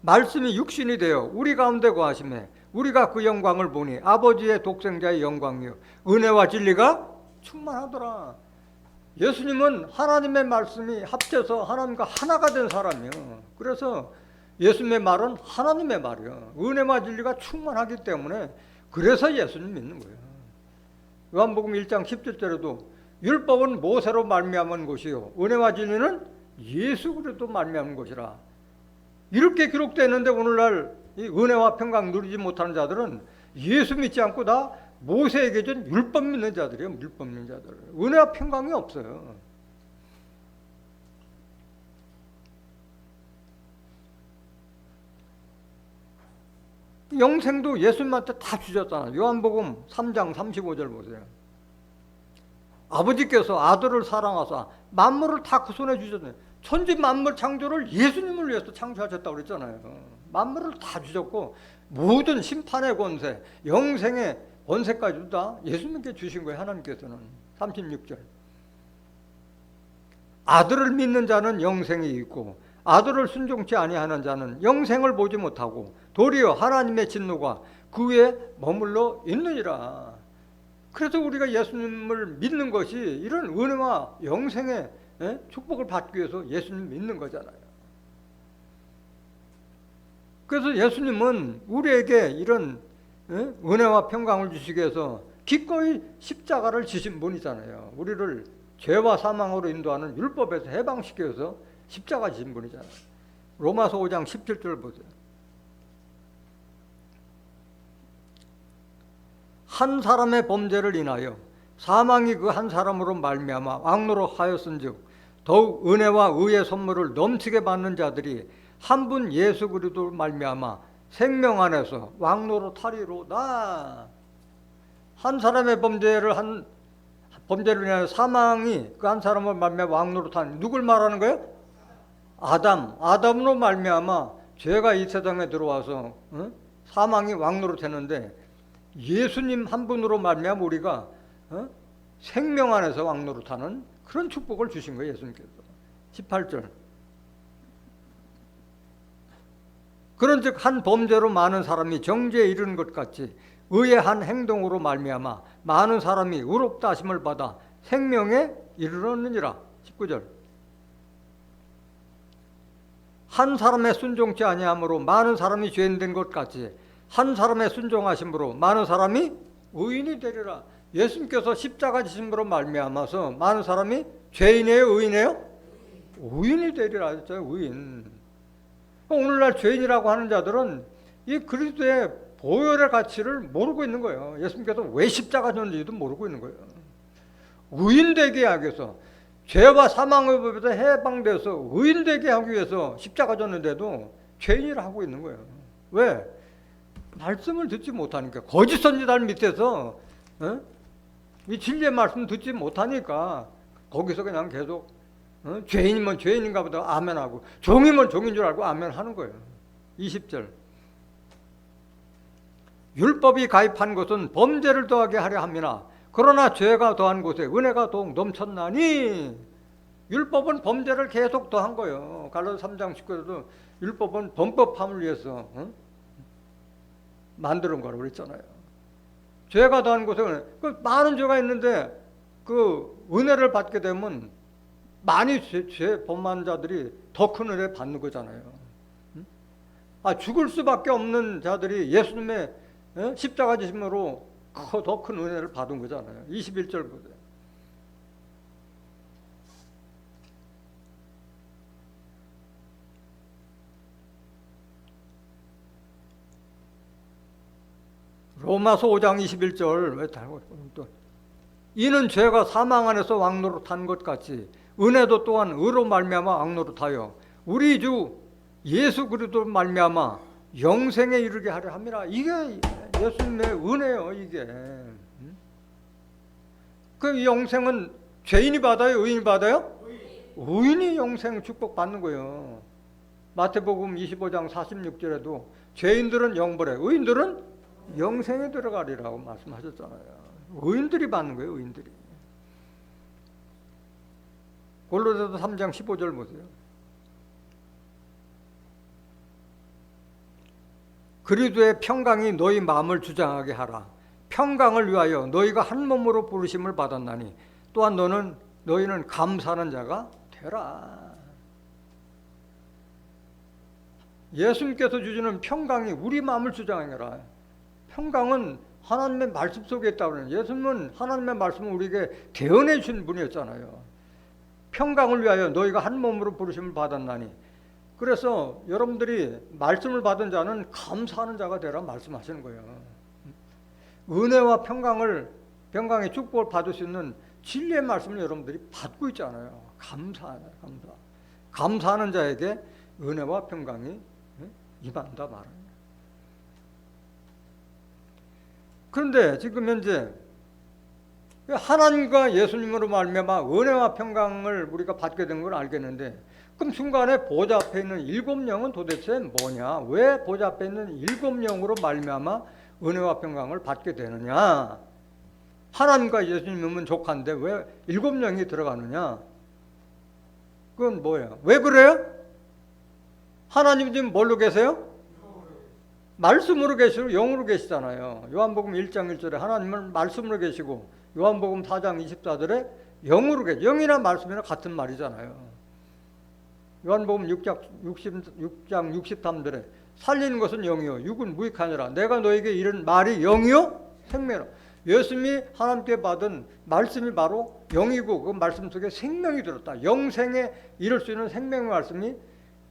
말씀이 육신이 되어 우리 가운데 거하심에 우리가 그 영광을 보니 아버지의 독생자의 영광이요 은혜와 진리가 충만하더라. 예수님은 하나님의 말씀이 합쳐서 하나님과 하나가 된 사람이에요. 그래서 예수님의 말은 하나님의 말이에요. 은혜와 진리가 충만하기 때문에 그래서 예수님 믿는 거예요. 요한복음 1장 17절에도 율법은 모세로 말미암은 것이요 은혜와 진리는 예수 그리스도 말미암은 것이라. 이렇게 기록되어 있는데 오늘날 이 은혜와 평강 누리지 못하는 자들은 예수 믿지 않고 다 모세에게 준 율법 믿는 자들이에요. 율법 믿는 자들. 은혜와 평강이 없어요. 영생도 예수님한테 다 주셨잖아요. 요한복음 3장 35절 보세요. 아버지께서 아들을 사랑하사 만물을 다 그 손에 주셨네요. 천지 만물 창조를 예수님을 위해서 창조하셨다고 그랬잖아요. 만물을 다 주셨고 모든 심판의 권세, 영생의 권세까지도 다 예수님께 주신 거예요. 하나님께서는. 36절. 아들을 믿는 자는 영생이 있고 아들을 순종치 아니하는 자는 영생을 보지 못하고 도리어 하나님의 진노가 그 위에 머물러 있느니라. 그래서 우리가 예수님을 믿는 것이 이런 은혜와 영생의 축복을 받기 위해서 예수님 믿는 거잖아요. 그래서 예수님은 우리에게 이런 은혜와 평강을 주시기 위해서 기꺼이 십자가를 지신 분이잖아요. 우리를 죄와 사망으로 인도하는 율법에서 해방시키기 위해서 십자가 지신 분이잖아요. 로마서 5장 17절 보세요. 한 사람의 범죄를 인하여 사망이 그 한 사람으로 말미암아 왕노로 하였은즉 더욱 은혜와 의의 선물을 넘치게 받는 자들이 한 분 예수 그리스도로 말미암아 생명 안에서 왕노로 타리로다. 한 사람의 범죄를 인하여 사망이 그 한 사람을 말미암아 왕노로 타니 누굴 말하는 거예요? 아담으로 말미암아 죄가 이 세상에 들어와서 사망이 왕노로 되는데 예수님 한 분으로 말미암아 우리가 생명 안에서 왕노로 타는 그런 축복을 주신 거예요. 예수님께서. 18절. 그런즉 한 범죄로 많은 사람이 정죄에 이르는 것 같이 의의 한 행동으로 말미암아 많은 사람이 의롭다 하심을 받아 생명에 이르렀느니라. 19절. 한 사람의 순종치 아니함으로 많은 사람이 죄인 된 것 같이 한 사람의 순종하심으로 많은 사람이 의인이 되리라. 예수님께서 십자가 지심으로 말미암아서 많은 사람이 죄인이에요, 의인이에요? 의인이 되리라 했잖아요. 의인. 오늘날 죄인이라고 하는 자들은 이 그리스도의 보혈의 가치를 모르고 있는 거예요. 예수님께서 왜 십자가 졌는지도 모르고 있는 거예요. 의인되게 하기 위해서, 죄와 사망의 법에서 해방돼서 의인되게 하기 위해서 십자가 졌는데도 죄인이라 하고 있는 거예요. 왜? 말씀을 듣지 못하니까. 거짓 선지자들 밑에서 이 진리의 말씀 듣지 못하니까 거기서 그냥 계속 죄인이면 죄인인가 보다 아멘하고, 종이면 종인 줄 알고 아멘하는 거예요. 20절. 율법이 가입한 것은 범죄를 더하게 하려 함이나 그러나 죄가 더한 곳에 은혜가 더욱 넘쳤나니. 율법은 범죄를 계속 더한 거예요. 갈라디아 3장 19절에도 율법은 범법함을 위해서 만드는 거라고 그랬잖아요. 죄가 더한 곳에 은혜. 그 많은 죄가 있는데 그 은혜를 받게 되면 많이 죄 범한 자들이 더 큰 은혜 받는 거잖아요. 죽을 수밖에 없는 자들이 예수님의 십자가 지심으로 더 큰 은혜를 받은 거잖아요. 21절 보세요. 로마서 5장 21절. 왜 달고 또 이는 죄가 사망 안에서 왕노로 탄 것 같이 은혜도 또한 의로 말미암아 왕노로 타여 우리 주 예수 그리스도 말미암아 영생에 이르게 하려 함이라. 이게 예수님의 은혜요. 이게. 그 영생은 죄인이 받아요, 의인이 받아요? 의인이 영생 축복 받는 거예요. 마태복음 25장 46절에도 죄인들은 영벌에, 의인들은 영생에 들어가리라고 말씀하셨잖아요. 의인들이 받는 거예요, 의인들이. 골로새서 3장 15절 보세요. 그리스도의 평강이 너희 마음을 주장하게 하라. 평강을 위하여 너희가 한 몸으로 부르심을 받았나니 또한 너희는 감사하는 자가 되라. 예수님께서 주시는 평강이 우리 마음을 주장하라. 평강은 하나님의 말씀 속에 있다고. 예수님은 하나님의 말씀을 우리에게 대언해 주신 분이었잖아요. 평강을 위하여 너희가 한 몸으로 부르심을 받았나니. 그래서 여러분들이 말씀을 받은 자는 감사하는 자가 되라 말씀하시는 거예요. 은혜와 평강의 축복을 받을 수 있는 진리의 말씀을 여러분들이 받고 있잖아요. 감사하는 자에게 은혜와 평강이 임한다 말합니다. 그런데 지금 현재 하나님과 예수님으로 말미암아 은혜와 평강을 우리가 받게 된 걸 알겠는데, 그럼 중간에 보좌 앞에 있는 일곱 영은 도대체 뭐냐? 왜 보좌 앞에 있는 일곱 영으로 말미암아 은혜와 평강을 받게 되느냐? 하나님과 예수님은 족한데 왜 일곱 영이 들어가느냐? 그건 뭐예요? 왜 그래요? 하나님 지금 뭘로 계세요? 말씀으로 계시고 영으로 계시잖아요. 요한복음 1장 1절에 하나님은 말씀으로 계시고, 요한복음 4장 24절에 영으로 계시. 영이나 말씀이나 같은 말이잖아요. 요한복음 6장 63절에 살리는 것은 영이요 육은 무익하니라. 내가 너에게 이른 말이 영이요 생명이라. 예수님이 하나님께 받은 말씀이 바로 영이고 그 말씀 속에 생명이 들었다. 영생에 이를 수 있는 생명의 말씀이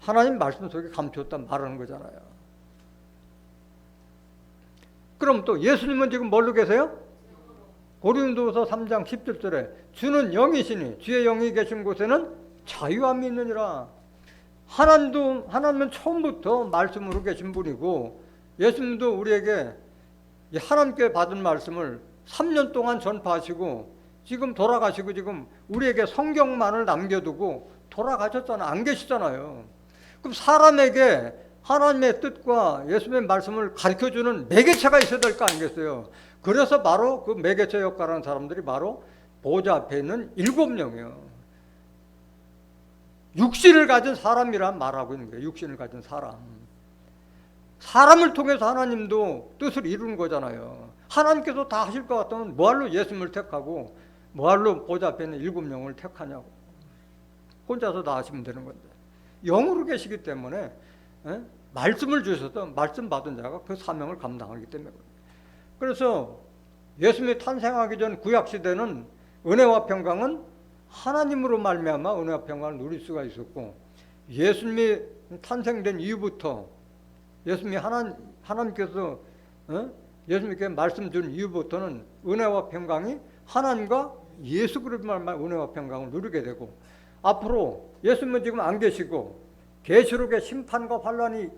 하나님 말씀 속에 감추었다 말하는 거잖아요. 그럼 또 예수님은 지금 뭘로 계세요? 고린도서 3장 17절에 주는 영이시니 주의 영이 계신 곳에는 자유함이 있느니라. 하나님은 처음부터 말씀으로 계신 분이고 예수님도 우리에게 이 하나님께 받은 말씀을 3년 동안 전파하시고 지금 돌아가시고 지금 우리에게 성경만을 남겨두고 돌아가셨잖아요. 안 계시잖아요. 그럼 사람에게 하나님의 뜻과 예수님의 말씀을 가르쳐주는 매개체가 있어야 될 거 아니겠어요? 그래서 바로 그 매개체 역할하는 사람들이 바로 보좌 앞에 있는 7명이에요. 육신을 가진 사람이란 말하고 있는 거예요. 육신을 가진 사람. 사람을 통해서 하나님도 뜻을 이루는 거잖아요. 하나님께서 다 하실 것 같으면 뭐할로 예수님을 택하고 뭐할로 보좌 앞에 있는 7명을 택하냐고. 혼자서 다 하시면 되는 건데. 영으로 계시기 때문에 말씀을 주셔서 말씀 받은 자가 그 사명을 감당하기 때문에. 그래서 예수님이 탄생하기 전 구약시대는 은혜와 평강은 하나님으로 말미암아 은혜와 평강을 누릴 수가 있었고 예수님이 탄생된 이후부터 예수님이 하나님께서 예수님께 말씀 준 이후부터는 은혜와 평강이 하나님과 예수 그리스도 말미암아 은혜와 평강을 누리게 되고 앞으로 예수님은 지금 안 계시고 계시록의 심판과 환란이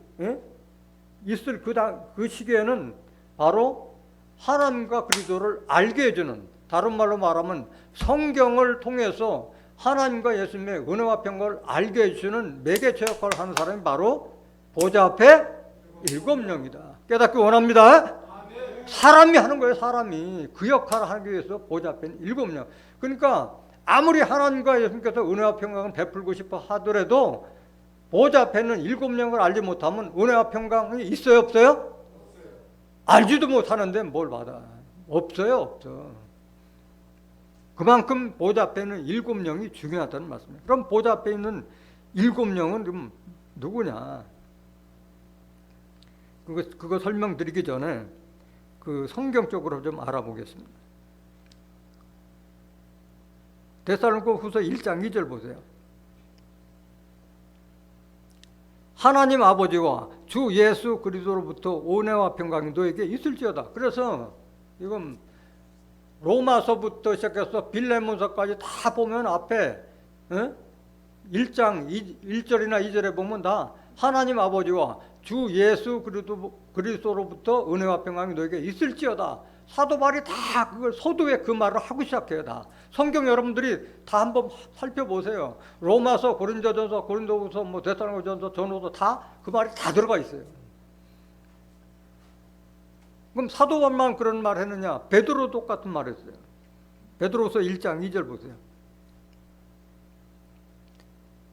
있을 그 시기에는 바로 하나님과 그리스도를 알게 해주는, 다른 말로 말하면 성경을 통해서 하나님과 예수님의 은혜와 평강을 알게 해주는 매개체 역할을 하는 사람이 바로 보좌 앞에 7명이다. 깨닫기 원합니다. 사람이 하는 거예요. 사람이 그 역할을 하기 위해서 보좌 앞에 7명. 그러니까 아무리 하나님과 예수님께서 은혜와 평강을 베풀고 싶어 하더라도 보좌 앞에 있는 7명을 알지 못하면 은혜와 평강이 있어요? 없어요? 알지도 못하는데 뭘 받아? 없어요. 없어. 그만큼 보좌 앞에 있는 7명이 중요하다는 말씀이에요. 그럼 보좌 앞에 있는 7명은 그럼 누구냐? 그거 설명드리기 전에 그 성경적으로 좀 알아보겠습니다. 데살로니가 후서 1장 2절 보세요. 하나님 아버지와 주 예수 그리스도로부터 은혜와 평강이 너에게 있을지어다. 그래서 이건 로마서부터 시작해서 빌레몬서까지 다 보면 앞에 1장 1절이나 2절에 보면 다 하나님 아버지와 주 예수 그리스도로부터 은혜와 평강이 너에게 있을지어다. 사도 바울이 다 그걸 서두에 그 말을 하고 시작해요. 다 성경 여러분들이 다 한번 살펴보세요. 로마서, 고린도전서, 고린도후서, 데살로니가전서, 전후서 다 그 말이 다 들어가 있어요. 그럼 사도 바울만 그런 말 했느냐? 베드로 똑같은 말 했어요. 베드로서 1장 2절 보세요.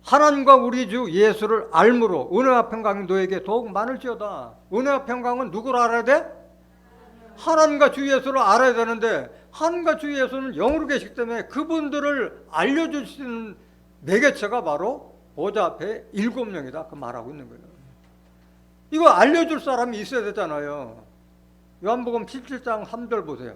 하나님과 우리 주 예수를 알므로 은혜와 평강이 너에게 더욱 많을지어다. 은혜와 평강은 누구를 알아야 돼? 하나님과 주 예수를 알아야 되는데 하나님과 주 예수는 영으로 계시기 때문에 그분들을 알려줄 수 있는 매개체가 바로 보좌 앞에 7명이다. 그 말하고 있는 거예요. 이거 알려줄 사람이 있어야 되잖아요. 요한복음 17장 3절 보세요.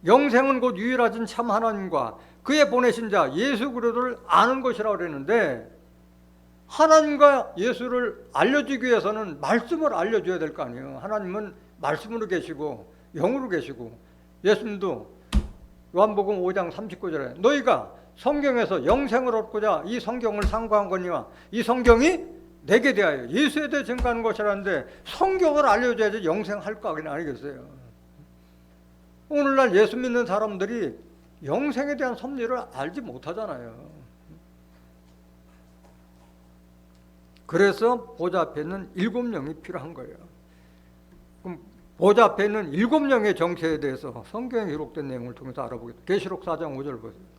영생은 곧 유일하신 참 하나님과 그의 보내신 자 예수 그리스도를 아는 것이라고 그랬는데 하나님과 예수를 알려주기 위해서는 말씀을 알려줘야 될 거 아니에요. 하나님은 말씀으로 계시고 영으로 계시고 예수님도 요한복음 5장 39절에 너희가 성경에서 영생을 얻고자 이 성경을 상고한 거니와 이 성경이 내게 대하여 예수에 대해 증거하는 것이라는데 성경을 알려줘야지 영생할 거 아니겠어요. 오늘날 예수 믿는 사람들이 영생에 대한 섭리를 알지 못하잖아요. 그래서 보좌 앞에 있는 7명이 필요한 거예요. 그럼 보좌 앞에 있는 7명의 정체에 대해서 성경에 기록된 내용을 통해서 알아보겠습니다. 계시록 4장 5절 보세요.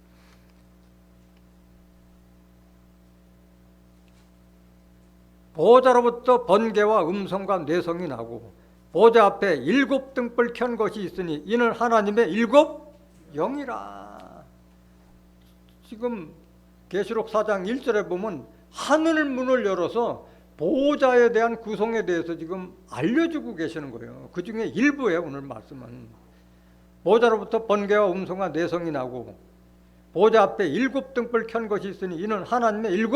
보좌로부터 번개와 음성과 내성이 나고 보좌 앞에 7등불 켠 것이 있으니 이는 하나님의 7 영이라. 지금 계시록 4장 1절에 보면 하늘 문을 열어서 보호자에 대한 구성에 대해서 지금 알려주고 계시는 거예요. 그 중에 일부예요. 오늘 말씀은 보호자로부터 번개와 음성과 내성이 나고 보호자 앞에 7등불 켠 것이 있으니 이는 하나님의 7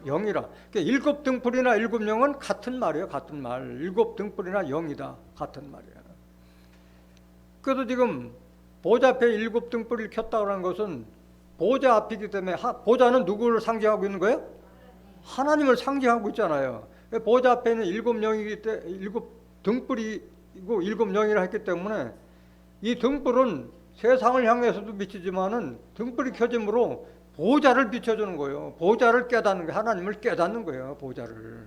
영이라. 그러니까 7등불이나 7영은 같은 말이에요. 같은 말. 7등불이나 영이다. 같은 말이에요. 그래서 지금 보호자 앞에 7등불을 켰다고 하는 것은 보좌 앞이기 때문에 보좌는 누구를 상징하고 있는 거예요? 하나님을 상징하고 있잖아요. 보좌 앞에 있는 일곱 영이기 때문에 일곱 등불이고 일곱 영이라 했기 때문에 이 등불은 세상을 향해서도 비치지만은 등불이 켜짐으로 보좌를 비춰주는 거예요. 보좌를 깨닫는 거예요. 하나님을 깨닫는 거예요. 보좌를.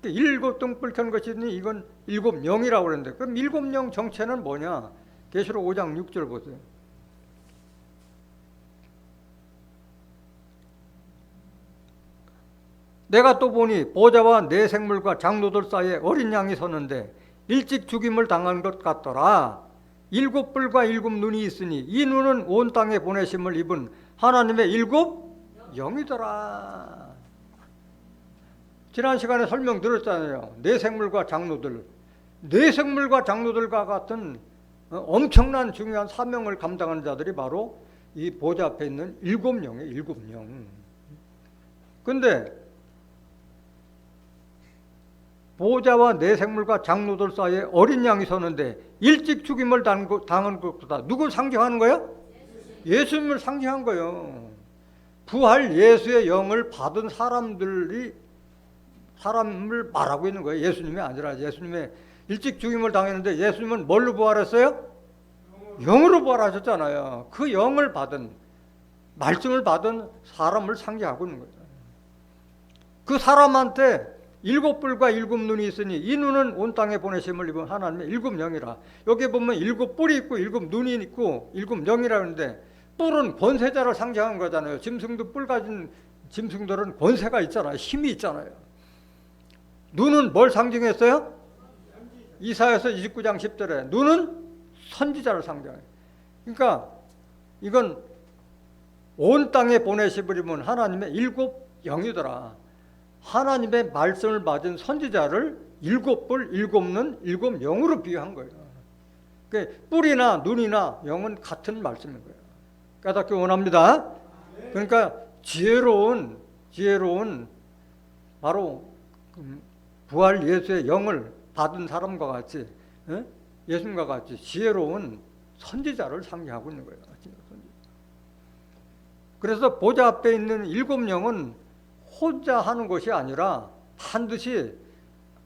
일곱 등불 켠 것이니 이건 일곱 영이라고 그러는데 그럼 일곱 영 정체는 뭐냐? 계시록 5장 6절 보세요. 내가 또 보니 보좌와 네 생물과 장로들 사이에 어린 양이 섰는데 일찍 죽임을 당한 것 같더라. 일곱 뿔과 일곱 눈이 있으니 이 눈은 온 땅에 보내심을 입은 하나님의 일곱 영이더라. 지난 시간에 설명드렸잖아요. 네 생물과 장로들. 네 생물과 장로들과 같은 엄청난 중요한 사명을 감당하는 자들이 바로 이 보좌 앞에 있는 일곱 영이에요. 일곱 영. 근데 보좌와 네 생물과 장로들 사이에 어린 양이 서는데 일찍 죽임을 당한 것보다 누굴 상징하는 거예요? 예수님을 상징한 거예요. 부활 예수의 영을 받은 사람을 말하고 있는 거예요. 예수님이 아니라. 예수님의 일찍 죽임을 당했는데 예수님은 뭘로 부활했어요? 영으로 부활하셨잖아요. 그 영을 받은, 말씀을 받은 사람을 상징하고 있는 거예요. 그 사람한테 일곱 뿔과 일곱 눈이 있으니 이 눈은 온 땅에 보내심을 입은 하나님의 일곱 영이라. 여기 보면 일곱 뿔이 있고 일곱 눈이 있고 일곱 영이라 하는데 뿔은 권세자를 상징하는 거잖아요. 짐승도 뿔 가진 짐승들은 권세가 있잖아요. 힘이 있잖아요. 눈은 뭘 상징했어요? 이사야서 29장 10절에 눈은 선지자를 상징해요. 그러니까 이건 온 땅에 보내심을 입은 하나님의 일곱 영이더라. 하나님의 말씀을 받은 선지자를 일곱 뿔, 일곱 눈, 일곱 영으로 비유한 거예요. 그러니까 뿔이나 눈이나 영은 같은 말씀인 거예요. 깨닫기 원합니다. 그러니까 지혜로운 바로 부활 예수의 영을 받은 사람과 같이 예수님과 같이 지혜로운 선지자를 상징하고 있는 거예요. 그래서 보좌 앞에 있는 일곱 영은 혼자 하는 것이 아니라 반드시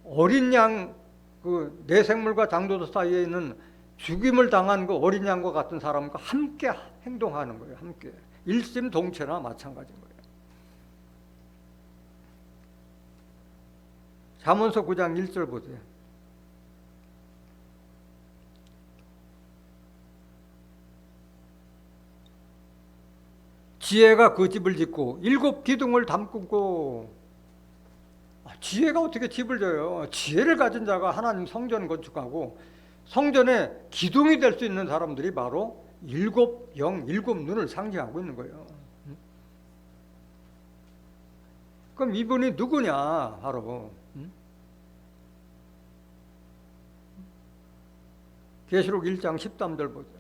어린 양, 그 네 생물과 장로들 사이에 있는 죽임을 당한 그 어린 양과 같은 사람과 함께 행동하는 거예요. 함께 일심동체나 마찬가지인 거예요. 잠언서 9장 1절 보세요. 지혜가 그 집을 짓고 일곱 기둥을 담고. 지혜가 어떻게 집을 져요? 지혜를 가진 자가 하나님 성전 건축하고 성전에 기둥이 될 수 있는 사람들이 바로 일곱 영, 일곱 눈을 상징하고 있는 거예요. 그럼 이분이 누구냐? 바로 계시록 1장 13절 보세요.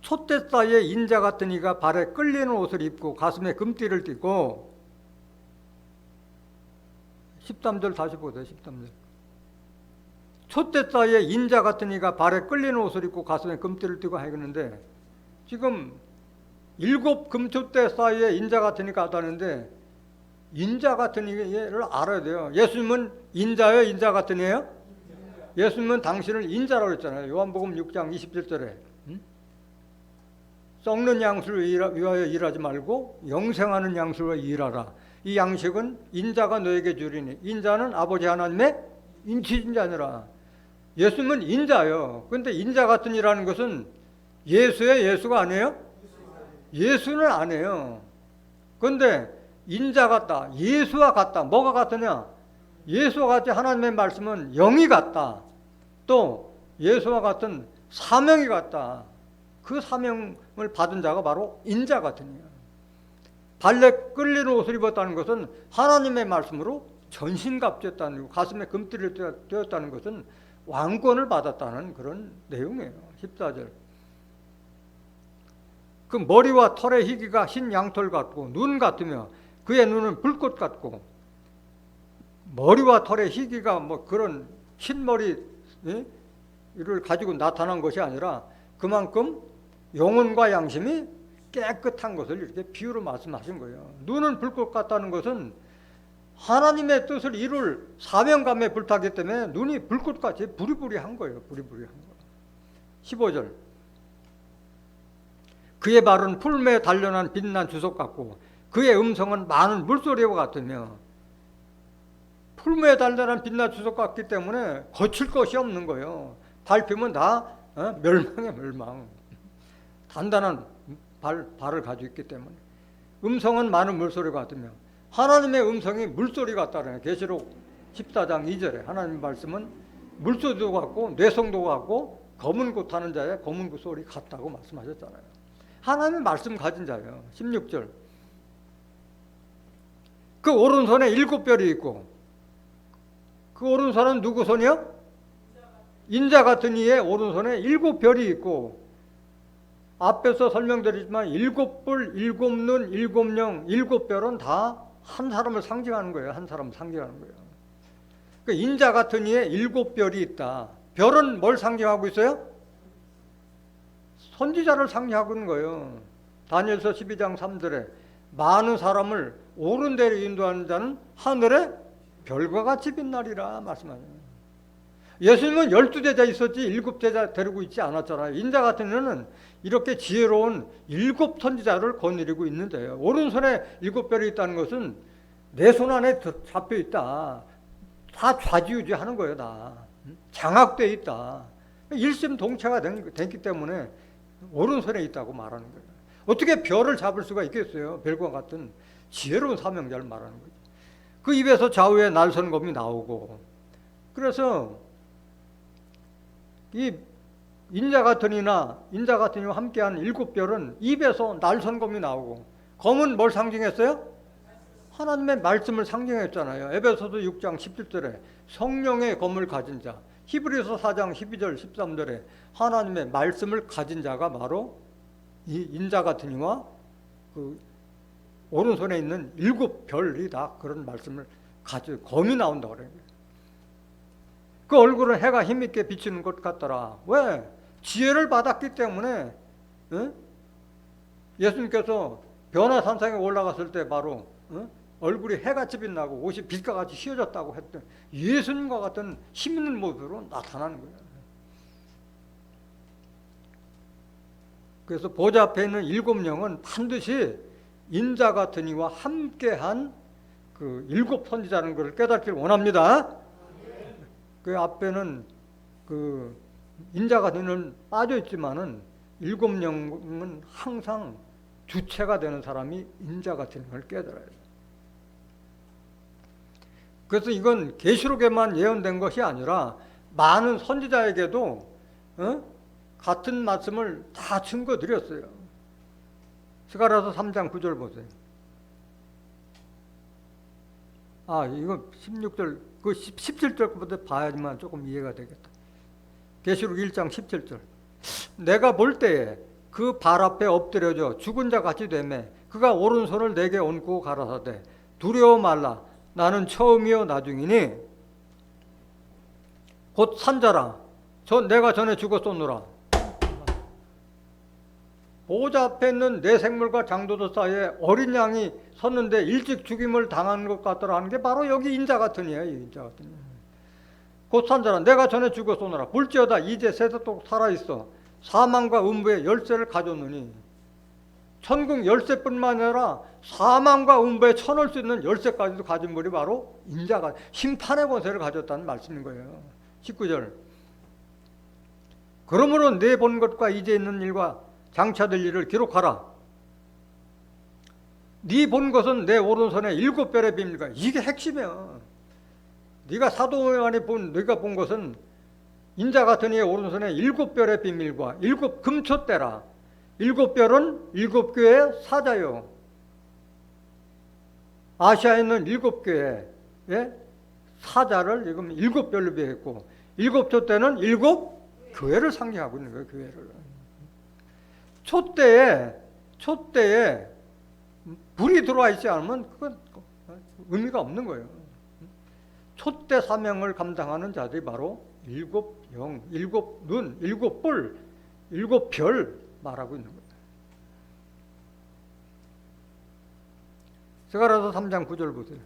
촛대 사이에 인자 같은 이가 발에 끌리는 옷을 입고 가슴에 금띠를 띠고 13절 다시 보세요. 13절. 촛대 사이에 인자 같은 이가 발에 끌리는 옷을 입고 가슴에 금띠를 띠고 하겠는데 지금 일곱 금촛대 사이에 인자 같은 이가 왔다는데 인자 같은 이를 알아야 돼요. 예수님은 인자예요? 인자 같은 이예요? 예수님은 당신을 인자라고 했잖아요. 요한복음 6장 27절에 썩는 양식을 위하여 일하지 말고 영생하는 양식을 일하라. 이 양식은 인자가 너에게 주리니 인자는 아버지 하나님의 인치인자니라. 예수님은 인자예요. 그런데 인자 같은 이라는 것은 예수의 예수가 아니에요? 예수는 아니에요. 그런데 인자 같다, 예수와 같다. 뭐가 같으냐? 예수와 같이 하나님의 말씀은 영이 같다. 또 예수와 같은 사명이 같다. 그 사명을 받은 자가 바로 인자 같은 이야. 발에 끌리는 옷을 입었다는 것은 하나님의 말씀으로 전신갑주했다는 거고 가슴에 금띠를 떼었다는 것은 왕권을 받았다는 그런 내용이에요. 14절. 그 머리와 털의 희기가 흰 양털 같고 눈 같으며 그의 눈은 불꽃 같고. 머리와 털의 희기가 뭐 그런 흰머리, 이를 가지고 나타난 것이 아니라 그만큼 영혼과 양심이 깨끗한 것을 이렇게 비유로 말씀하신 거예요. 눈은 불꽃 같다는 것은 하나님의 뜻을 이룰 사명감에 불타기 때문에 눈이 불꽃같이 부리부리한 거예요. 부리부리한 거. 15절. 그의 발은 풀매에 단련한 빛난 주석 같고 그의 음성은 많은 물소리와 같으며, 풀매에 단련한 빛난 주석 같기 때문에 거칠 것이 없는 거예요. 밟히면 다 멸망이야, 멸망. 단단한 발을 가지고 있기 때문에. 음성은 많은 물소리 같으며, 하나님의 음성이 물소리 같다는 계시록 14장 2절에 하나님 말씀은 물소리도 같고 뇌성도 같고 검은 구 타는 자의 검은 구 소리 같다고 말씀하셨잖아요. 하나님의 말씀 가진 자예요. 16절. 그 오른손에 7별이 있고, 그 오른손은 누구 손이요? 인자 같은 이의 오른손에 7별이 있고, 앞에서 설명드리지만 7뿔, 7눈, 7령, 7별은 다 한 사람을 상징하는 거예요. 한 사람을 상징하는 거예요. 그 인자 같은 이에 7별이 있다. 별은 뭘 상징하고 있어요? 선지자를 상징하고 있는 거예요. 다니엘서 12장 3절에 많은 사람을 옳은 데로 인도하는 자는 하늘의 별과 같이 빛나리라 말씀하세요. 예수님은 12제자 있었지 7제자 데리고 있지 않았잖아요. 인자 같은 이는 이렇게 지혜로운 7 선지자를 거느리고 있는데요. 오른손에 7별이 있다는 것은 내 손 안에 잡혀 있다. 다 좌지우지 하는 거예요. 다 장악되어 있다. 일심동체가 됐기 때문에 오른손에 있다고 말하는 거예요. 어떻게 별을 잡을 수가 있겠어요? 별과 같은 지혜로운 사명자를 말하는 거죠. 그 입에서 좌우에 날선검이 나오고, 그래서 이 인자 같은 이와 함께한 7별은 입에서 날선검이 나오고, 검은 뭘 상징했어요? 하나님의 말씀을 상징했잖아요. 에베소서 6장 17절에 성령의 검을 가진 자, 히브리서 4장 12절 13절에 하나님의 말씀을 가진 자가 바로 이 인자 같은 이와 그 오른손에 있는 7별이 다 그런 말씀을 가지고 검이 나온다고 그래요. 그 얼굴은 해가 힘있게 비치는 것 같더라. 왜? 지혜를 받았기 때문에. 예수님께서 변화산상에 올라갔을 때 바로 얼굴이 해같이 빛나고 옷이 빛과 같이 휘어졌다고 했던 예수님과 같은 힘 있는 모습으로 나타나는 거예요. 그래서 보좌 앞에 있는 7영은 반드시 인자 같은 이와 함께한 그 7 선지자라는 것을 깨닫기를 원합니다. 그 앞에는 그 인자 같은 이는 빠져 있지만은 7영은 항상 주체가 되는 사람이 인자 같은 걸 깨달아야 돼요. 그래서 이건 계시록에만 예언된 것이 아니라 많은 선지자에게도 같은 말씀을 다 증거 드렸어요. 스가랴서 3장 9절 보세요. 이거 16절, 그 17절부터 봐야지만 조금 이해가 되겠다. 계시록 1장 17절. 내가 볼 때에 그 발 앞에 엎드려져 죽은 자 같이 되매 그가 오른손을 내게 얹고 가라사대 두려워 말라. 나는 처음이요 나중이니 곧 산자라. 내가 전에 죽었었노라. 보좌 앞에 있는 내 생물과 장도들 사이에 어린 양이 섰는데 일찍 죽임을 당한 것 같더라 하는 게 바로 여기 인자 같은 이에요. 인자 같은 이. 곧 산자라. 내가 전에 죽었소노라. 볼지어다 이제 세세토록 살아있어. 사망과 음부의 열쇠를 가졌느니. 천국 열쇠뿐만 아니라 사망과 음부에 쳐넣을 수 있는 열쇠까지도 가진 분이 바로 인자가 심판의 권세를 가졌다는 말씀인 거예요. 19절. 그러므로 내 본 것과 이제 있는 일과 장차될 일을 기록하라. 네 본 것은 내 오른손에 7별의 비밀과. 이게 핵심이야. 네가 사도요한이 네가 본 것은 인자 같은 이의 오른손에 7별의 비밀과 7 금초대라. 7별은 7교회의 사자요. 아시아에 있는 7교회의 사자를 지금 7별로 비했고 7촛대는 7 교회를 상징하고 있는 거예요. 교회를. 촛대에 불이 들어와 있지 않으면 그건 의미가 없는 거예요. 촛대 사명을 감당하는 자들이 바로 일곱 영, 일곱 눈, 일곱 뿔, 일곱 별 말하고 있는 거예요. 스가랴서 3장 9절 보세요.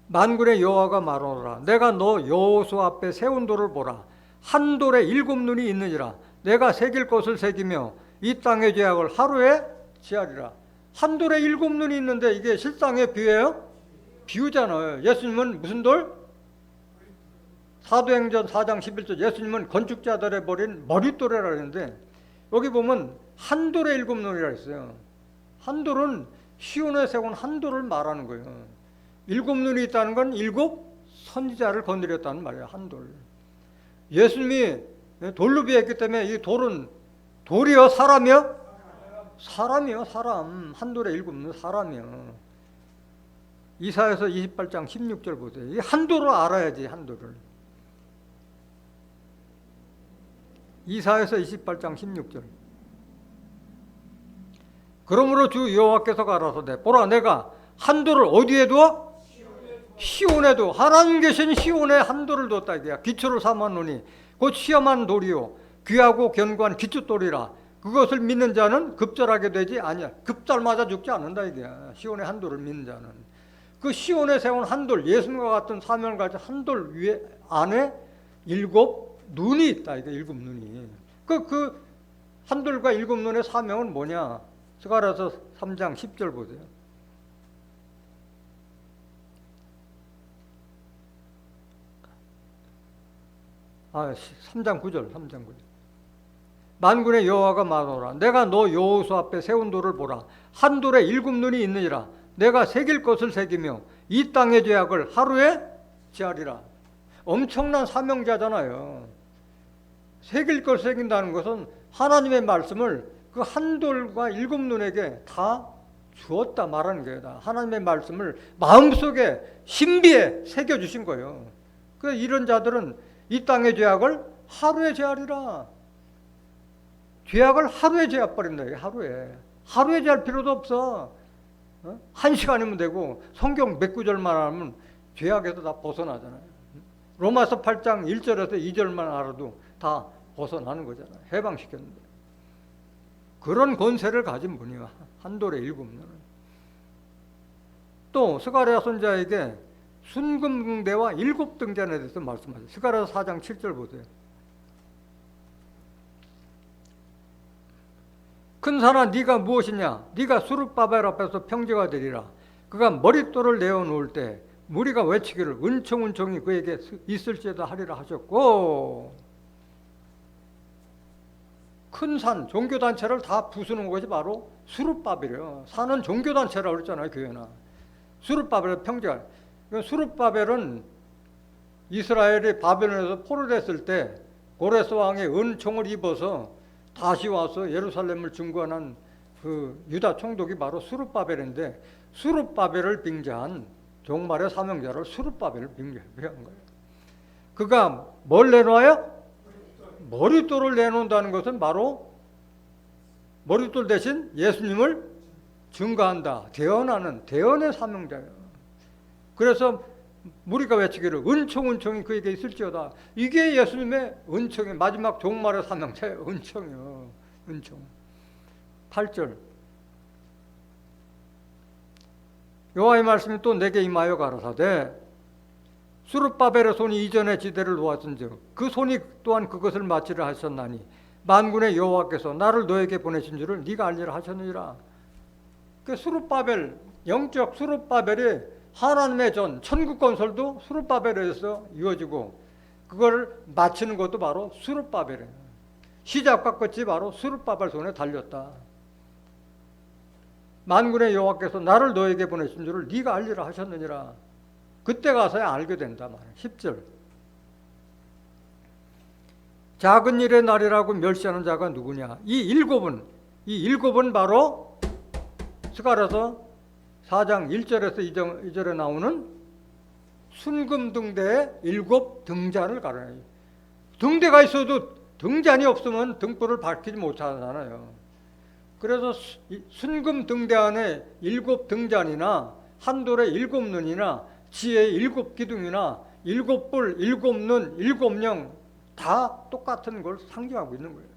만군의 여호와가 말하노라. 내가 너 여호수 앞에 세운 돌을 보라. 한 돌에 일곱 눈이 있느니라. 내가 새길 것을 새기며 이 땅의 죄악을 하루에 지하리라. 한 돌에 일곱 눈이 있는데 이게 실상의 비유예요? 비유잖아요. 예수님은 무슨 돌? 사도행전 4장 11절 예수님은 건축자들의 버린 머릿돌이라 그랬는데 여기 보면 한 돌에 일곱 눈이라 했어요. 한 돌은 시온에 세운 한 돌을 말하는 거예요. 일곱 눈이 있다는 건 일곱 선지자를 건드렸다는 말이에요. 한 돌. 예수님이 돌로 비했기 때문에 이 돌은 돌이요 사람이요? 사람이요 사람. 한 돌에 일곱 눈 사람이요. 이사야서 28장 16절 보세요. 이 한 돌을 알아야지 한 돌을. 이사야서 28장 16절. 그러므로 주 여호와께서 가라사대 보라 내가 한 돌을 어디에 두어? 시온에 두. 하나님 계신 시온에 한 돌을 두었다 이게야. 기초를 삼았노니 곧 시험한 돌이요 귀하고 견고한 기초돌이라. 그것을 믿는 자는 급절하게 되지 아니야. 급잘 맞아 죽지 않는다 이게야. 시온의 한 돌을 믿는 자는. 그 시온에 세운 한 돌, 예수님과 같은 사명을 가진 한 돌 위에 안에 일곱 눈이 있다 이게. 일곱 눈이. 그 한 돌과 일곱 눈의 사명은 뭐냐? 스가랴서 3장 10절 보세요. 아, 3장 9절, 3장 9절. 만군의 여호와가 말하노라. 내가 너 여호수 앞에 세운 돌을 보라. 한 돌에 일곱 눈이 있느니라. 내가 새길 것을 새기며 이 땅의 죄악을 하루에 지하리라. 엄청난 사명자잖아요. 새길 것을 새긴다는 것은 하나님의 말씀을 그 한 돌과 일곱 눈에게 다 주었다 말하는 거예요. 하나님의 말씀을 마음속에 신비에 새겨주신 거예요. 그래서 이런 자들은 이 땅의 죄악을 하루에 제하리라. 죄악을 하루에 제해버린다. 하루에 제할 필요도 없어. 한 시간이면 되고 성경 몇 구절만 하면 죄악에서 다 벗어나잖아요. 로마서 8장 1절에서 2절만 알아도 다 벗어나는 거잖아요. 해방시켰는데. 그런 권세를 가진 분이요. 한 돌에 일곱 눈은. 또 스가랴 선지자에게 순금등대와 일곱 등잔에 대해서 말씀하세요. 스가랴서 4장 7절 보세요. 큰 산아 네가 무엇이냐? 네가 수룹바벨 앞에서 평지가 되리라. 그가 머릿돌을 내어놓을 때 무리가 외치기를 은총은총이 그에게 있을지어다 하리라 하셨고, 큰 산, 종교단체를 다 부수는 것이 바로 수룹바벨이에요. 산은 종교단체라고 그랬잖아요. 교회나. 수룹바벨의 평지가. 수룹바벨은 이스라엘이 바벨론에서 포로됐을 때 고레스 왕의 은총을 입어서 다시 와서 예루살렘을 증거한 그 유다 총독이 바로 수룹바벨인데, 수룹바벨을 빙자한 종말의 사명자를 수룹바벨을 빙자한 거예요. 그가 뭘 내놓아요? 머릿돌을 내놓는다는 것은 바로 머릿돌 대신 예수님을 증거한다. 대언하는 대언의 사명자예요. 그래서 무리가 외치기를 은총이 그에게 있을지어다. 이게 예수님의 은총의 마지막 종말의 사명자예요. 은총이요. 은총. 8절. 여호와의 말씀이 또 내게 임하여 가라사대 수룹바벨의 손이 이전의 지대를 놓았은즉 그 손이 또한 그것을 마치려 하셨나니 만군의 여호와께서 나를 너에게 보내신 줄을 네가 알리라 하셨느니라. 그 수룹바벨, 영적 수룹바벨이 하나님의 전 천국 건설도 수룹바벨에서 이루어지고 그걸 마치는 것도 바로 수룹바벨이에요. 시작과 끝이 바로 수룹바벨 손에 달렸다. 만군의 여호와께서 나를 너에게 보내신 줄을 네가 알리라 하셨느니라. 그때 가서야 알게 된다 말이에요. 10절. 작은 일의 날이라고 멸시하는 자가 누구냐? 이 일곱은 바로 스가랴서 4장 1절에서 2절에 나오는 순금등대의 일곱 등잔을 가르쳐요. 등대가 있어도 등잔이 없으면 등불을 밝히지 못하잖아요. 그래서 순금 등대 안에 7등잔이나 한돌에 7눈이나 지혜 7기둥이나 7뿔, 7눈, 7령 다 똑같은 걸 상징하고 있는 거예요.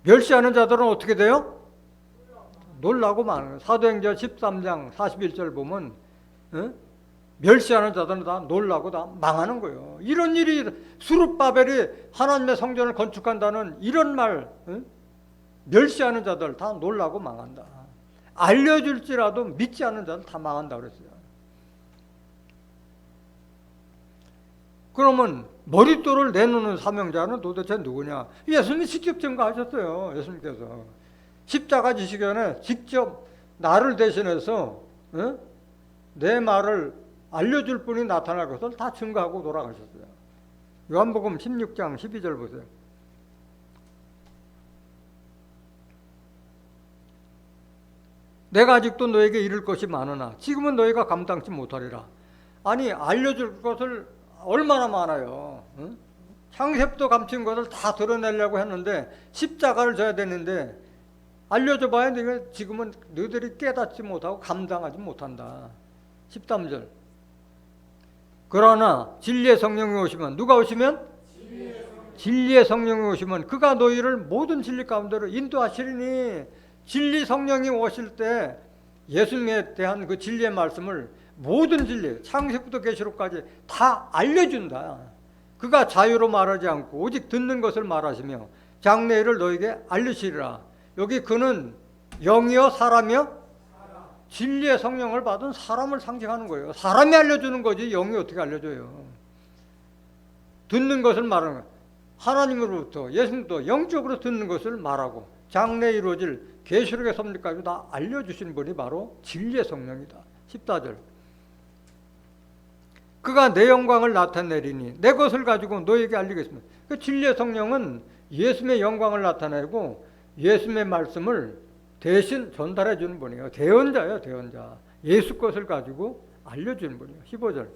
멸시하는 자들은 어떻게 돼요? 놀라고 마는 거예요. 사도행전 13장 41절 보면 멸시하는 자들은 다 놀라고 다 망하는 거예요. 이런 일이 수룹바벨이 하나님의 성전을 건축한다는 이런 말, 멸시하는 자들 다 놀라고 망한다. 알려줄지라도 믿지 않는 자들 다 망한다 그랬어요. 그러면 머릿돌을 내놓는 사명자는 도대체 누구냐? 예수님이 직접 증거하셨어요. 예수님께서 십자가 지시기 전에 직접 나를 대신해서 내 말을 알려줄 분이 나타날 것을 다 증거하고 돌아가셨어요. 요한복음 16장 12절 보세요. 내가 아직도 너에게 이를 것이 많으나 지금은 너희가 감당치 못하리라. 아니 알려줄 것을 얼마나 많아요. 창세부터 감춘 것을 다 드러내려고 했는데 십자가를 져야 되는데 알려줘 봐야 내가 지금은 너희들이 깨닫지 못하고 감당하지 못한다. 13절. 그러나 진리의 성령이 오시면 누가 오시면? 진리의 성령이 오시면 그가 너희를 모든 진리 가운데로 인도하시리니 진리 성령이 오실 때 예수님에 대한 그 진리의 말씀을 모든 진리 창세부터 계시록까지 다 알려준다. 그가 자유로 말하지 않고 오직 듣는 것을 말하시며 장래일을 너에게 알리시리라. 여기 그는 영이요 사람이요? 진리의 성령을 받은 사람을 상징하는 거예요. 사람이 알려주는 거지 영이 어떻게 알려줘요. 듣는 것을 말하는 거예요. 하나님으로부터 예수님도 영적으로 듣는 것을 말하고 장래에 이루어질 계시록의 섭리까지 다 알려주신 분이 바로 진리의 성령이다. 14절. 그가 내 영광을 나타내리니 내 것을 가지고 너에게 알리겠습니다. 그 진리의 성령은 예수님의 영광을 나타내고 예수님의 말씀을 대신 전달해 주는 분이에요. 대언자예요. 대언자. 예수 것을 가지고 알려주는 분이에요. 15절.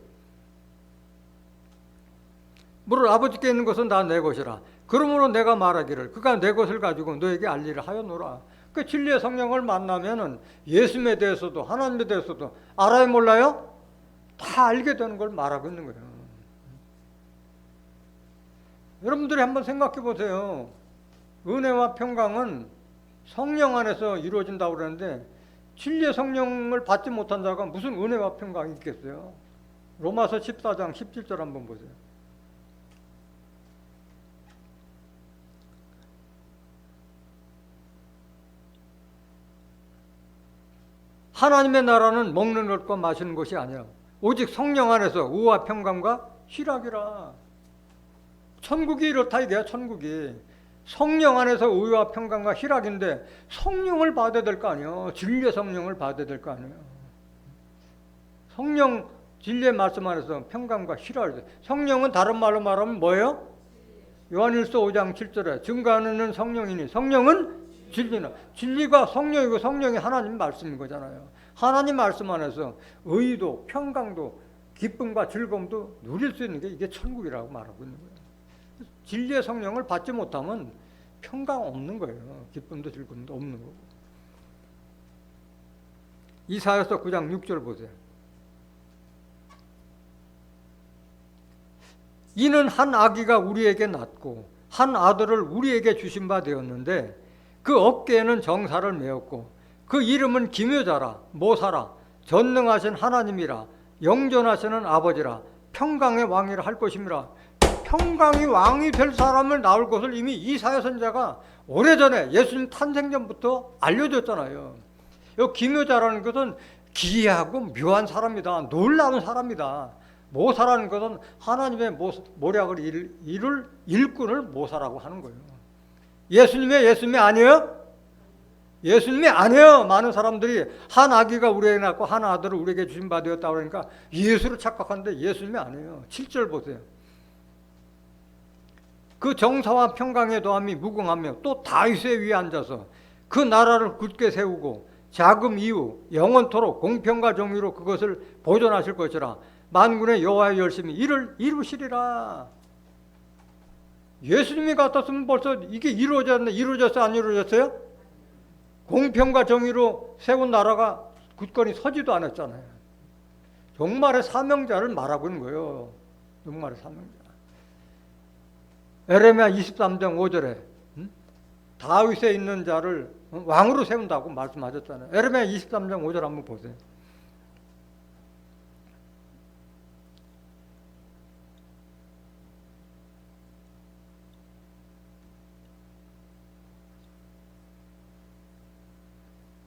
무릇 아버지께 있는 것은 다 내 것이라. 그러므로 내가 말하기를 그가 내 것을 가지고 너에게 알리라 하였노라. 그 진리의 성령을 만나면은 예수님에 대해서도 하나님에 대해서도 알아요 몰라요? 다 알게 되는 걸 말하고 있는 거예요. 여러분들이 한번 생각해 보세요. 은혜와 평강은 성령 안에서 이루어진다고 그러는데 진리의 성령을 받지 못한 자가 무슨 은혜와 평강이 있겠어요? 로마서 14장 17절 한번 보세요. 하나님의 나라는 먹는 것과 마시는 것이 아니야. 오직 성령 안에서 의와 평강과 희락이라. 천국이 이렇다 이게야. 천국이 성령 안에서 의와 평강과 희락인데 성령을 받아야 될 거 아니에요. 진리의 성령을 받아야 될 거 아니에요. 성령 진리의 말씀 안에서 평강과 희락을. 성령은 다른 말로 말하면 뭐예요? 요한일서 5장 7절에 증거하는 성령이니 성령은 진리나. 진리가 성령이고 성령이 하나님 말씀인 거잖아요. 하나님 말씀 안에서 의도, 평강도, 기쁨과 즐거움도 누릴 수 있는 게 이게 천국이라고 말하고 있는 거예요. 진리의 성령을 받지 못하면 평강 없는 거예요. 기쁨도 즐거움도 없는 거고. 이사야서 9장 6절 보세요. 이는 한 아기가 우리에게 낳고 한 아들을 우리에게 주신 바 되었는데 그 어깨에는 정사를 메었고 그 이름은 기묘자라 모사라 전능하신 하나님이라 영존하시는 아버지라 평강의 왕이라 할 것임이라. 평강이 왕이 될 사람을 낳을 것을 이미 이사야 선지자가 오래전에 예수님 탄생 전부터 알려줬잖아요. 이 기묘자라는 것은 기이하고 묘한 사람이다. 놀라운 사람이다. 모사라는 것은 하나님의 모략을 이룰 일꾼을 모사라고 하는 거예요. 예수님이 아니에요? 예수님이 아니에요. 많은 사람들이 한 아기가 우리에게 낳고 한 아들을 우리에게 주신 바 되었다고 그러니까 예수를 착각하는데 예수님이 아니에요. 7절 보세요. 그 정사와 평강의 도함이 무궁하며 또 다윗의 위에 앉아서 그 나라를 굳게 세우고 자금 이후 영원토록 공평과 정의로 그것을 보존하실 것이라. 만군의 여호와의 열심히 이를 이루시리라. 예수님이 같았으면 벌써 이게 이루어졌어요? 안 이루어졌어요? 공평과 정의로 세운 나라가 굳건히 서지도 않았잖아요. 종말의 사명자를 말하고 있는 거예요. 종말의 사명자. 에레미야 23장 5절에 다윗에 있는 자를 왕으로 세운다고 말씀하셨잖아요. 에레미야 23장 5절 한번 보세요.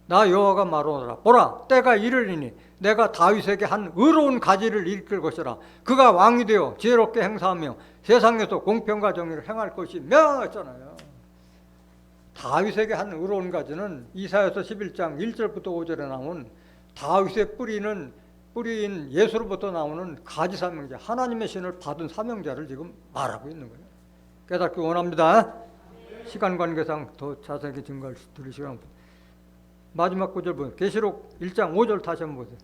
나 여호와가 말하노라. 보라, 때가 이르리니 내가 다윗에게 한 의로운 가지를 일으킬 것이라. 그가 왕이 되어 지혜롭게 행사하며 세상에서 공평과 정의를 행할 것이며 했잖아요. 다윗에게 한 의로운 가지는 이사야서 11장 1절부터 5절에 나온 다윗의 뿌리인 예수로부터 나오는 가지 사명자, 하나님의 신을 받은 사명자를 지금 말하고 있는 거예요. 깨닫기 원합니다. 시간 관계상 더 자세하게 증거를 들을 시간 없습니다. 마지막 구절 보세요. 계시록 1장 5절 다시 한번 보세요.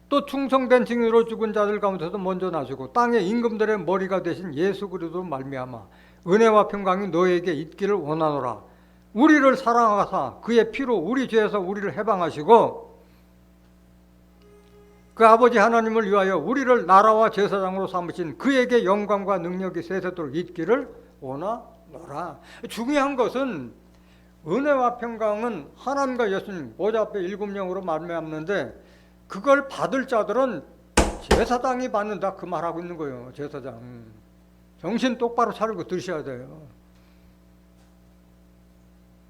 또 충성된 증인으로 죽은 자들 가운데서 먼저 나시고 땅의 임금들의 머리가 되신 예수 그리스도 말미암아 은혜와 평강이 너에게 있기를 원하노라. 우리를 사랑하사 그의 피로 우리 죄에서 우리를 해방하시고 그 아버지 하나님을 위하여 우리를 나라와 제사장으로 삼으신 그에게 영광과 능력이 세세토록 있기를 원하노라. 중요한 것은 은혜와 평강은 하나님과 예수님 보좌 앞에 일곱 영으로 말미암는데 그걸 받을 자들은 제사장이 받는다 그 말하고 있는 거예요. 제사장 정신 똑바로 차리고 들으셔야 돼요.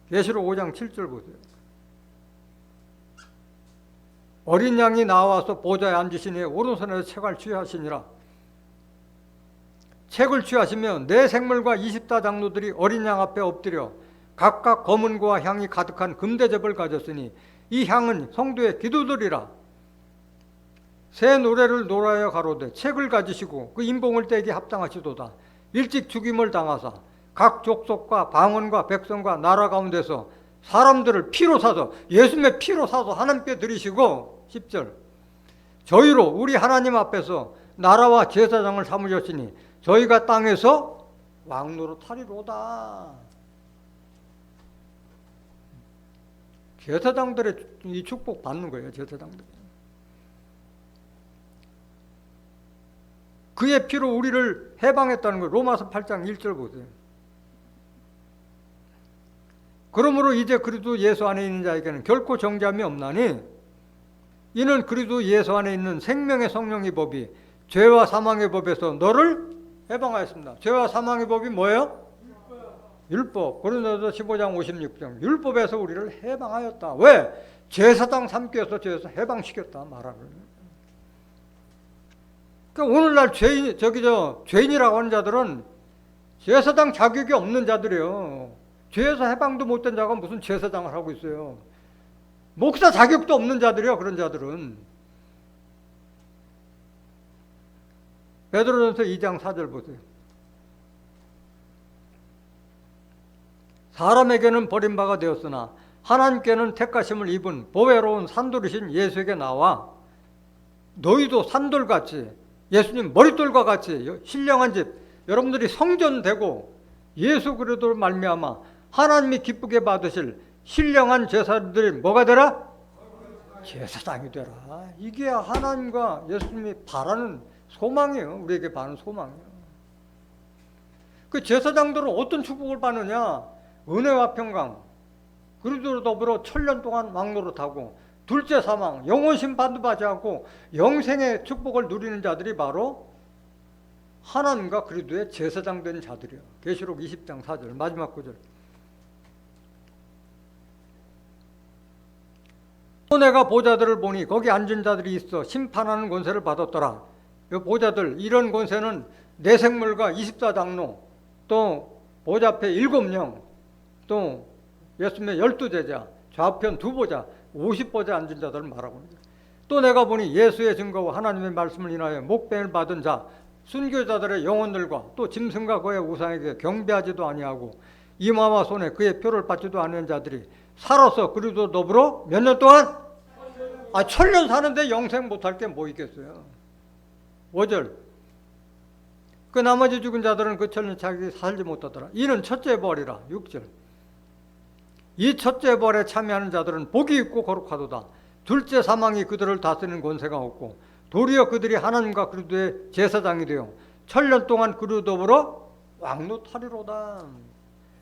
계시록 5장 7절 보세요. 어린 양이 나와서 보좌에 앉으시니 오른손에 책을 취하시니라. 책을 취하시면 네 생물과 20다 장로들이 어린 양 앞에 엎드려 각각 검은고와 향이 가득한 금대접을 가졌으니 이 향은 성도의 기도들이라. 새 노래를 노라여 가로되 책을 가지시고 그 인봉을 떼기 합당하시도다. 일찍 죽임을 당하사 각 족속과 방언과 백성과 나라 가운데서 사람들을 피로 사서 예수님의 피로 사서 하나님께 드리시고 10절 저희로 우리 하나님 앞에서 나라와 제사장을 삼으셨으니 저희가 땅에서 왕노로 타리로다. 제사장들의 이 축복 받는 거예요. 제사장들. 그의 피로 우리를 해방했다는 거예요. 로마서 8장 1절 보세요. 그러므로 이제 그리스도 예수 안에 있는 자에게는 결코 정죄함이 없나니 이는 그리스도 예수 안에 있는 생명의 성령의 법이 죄와 사망의 법에서 너를 해방하였습니다. 죄와 사망의 법이 뭐예요? 율법. 고린도서 15장 56장. 율법에서 우리를 해방하였다. 왜? 제사장 삼기 위해서 죄에서 해방시켰다 말하는. 그러니까 오늘날 죄인이라고 하는 자들은 제사장 자격이 없는 자들이에요. 죄에서 해방도 못된 자가 무슨 제사장을 하고 있어요. 목사 자격도 없는 자들이요. 그런 자들은. 베드로전서 2장 4절 보세요. 사람에게는 버림바가 되었으나 하나님께는 택하심을 입은 보배로운 산돌이신 예수에게 나와 너희도 산돌같이 예수님 머릿돌과 같이 신령한 집 여러분들이 성전되고 예수 그리스도를 말미암아 하나님이 기쁘게 받으실 신령한 제사들이 뭐가 되라? 제사장이 되라. 이게 하나님과 예수님이 바라는 소망이에요. 우리에게 바라는 소망이에요. 그 제사장들은 어떤 축복을 받느냐? 은혜와 평강 그리스도로 더불어 1000년 동안 왕노릇하고 둘째 사망, 영원 심판도 받지 않고 영생의 축복을 누리는 자들이 바로 하나님과 그리스도의 제사장 된 자들이에요. 계시록 20장 4절 마지막 구절. 또 내가 보좌들을 보니 거기 앉은 자들이 있어 심판하는 권세를 받았더라. 이 보좌들 이런 권세는 네 생물과 24장로 또 보좌 앞에 7명 또 예수님의 12제자 좌편 2보좌 50보좌 앉은 자들을 말하고 있습니다. 또 내가 보니 예수의 증거와 하나님의 말씀을 인하여 목배를 받은 자 순교자들의 영혼들과 또 짐승과 그의 우상에게 경배하지도 아니하고 이마와 손에 그의 표를 받지도 않는 자들이 살아서 그리스도 더불어 몇 년 동안? 1000년 사는데 영생 못할 게 뭐 있겠어요. 5절 그 나머지 죽은 자들은 그 천년 자기 살지 못하더라. 이는 첫째 벌이라. 6절. 이 첫째 벌에 참여하는 자들은 복이 있고 거룩하도다. 둘째 사망이 그들을 다스리는 권세가 없고 도리어 그들이 하나님과 그리스도의 제사장이 되어 천년 동안 그리스도 더불어 왕노하리로다.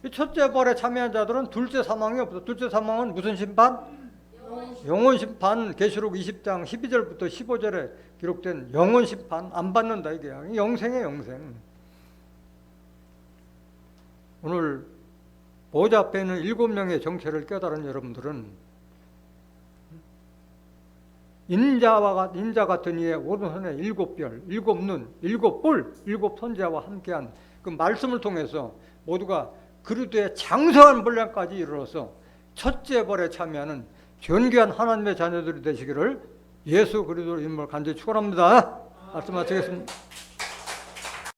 이 첫째 벌에 참여한 자들은 둘째 사망이 없어. 둘째 사망은 무슨 심판? 영원 심판. 계시록 20장 12절부터 15절에 기록된 영원 심판 안 받는다 이게. 영생이에요, 영생. 오늘 보좌 앞에 있는 7명의 정체를 깨달은 여러분들은 인자 같은 이의 오른손에 7별, 7눈, 7뿔, 7선지자와 함께한 그 말씀을 통해서 모두가 그리스도의 장성한 분량까지 이르러서 첫째 벌에 참여하는 존귀한 하나님의 자녀들이 되시기를 예수 그리스도로 이름으로 간절히 축원합니다. 말씀 마치겠습니다.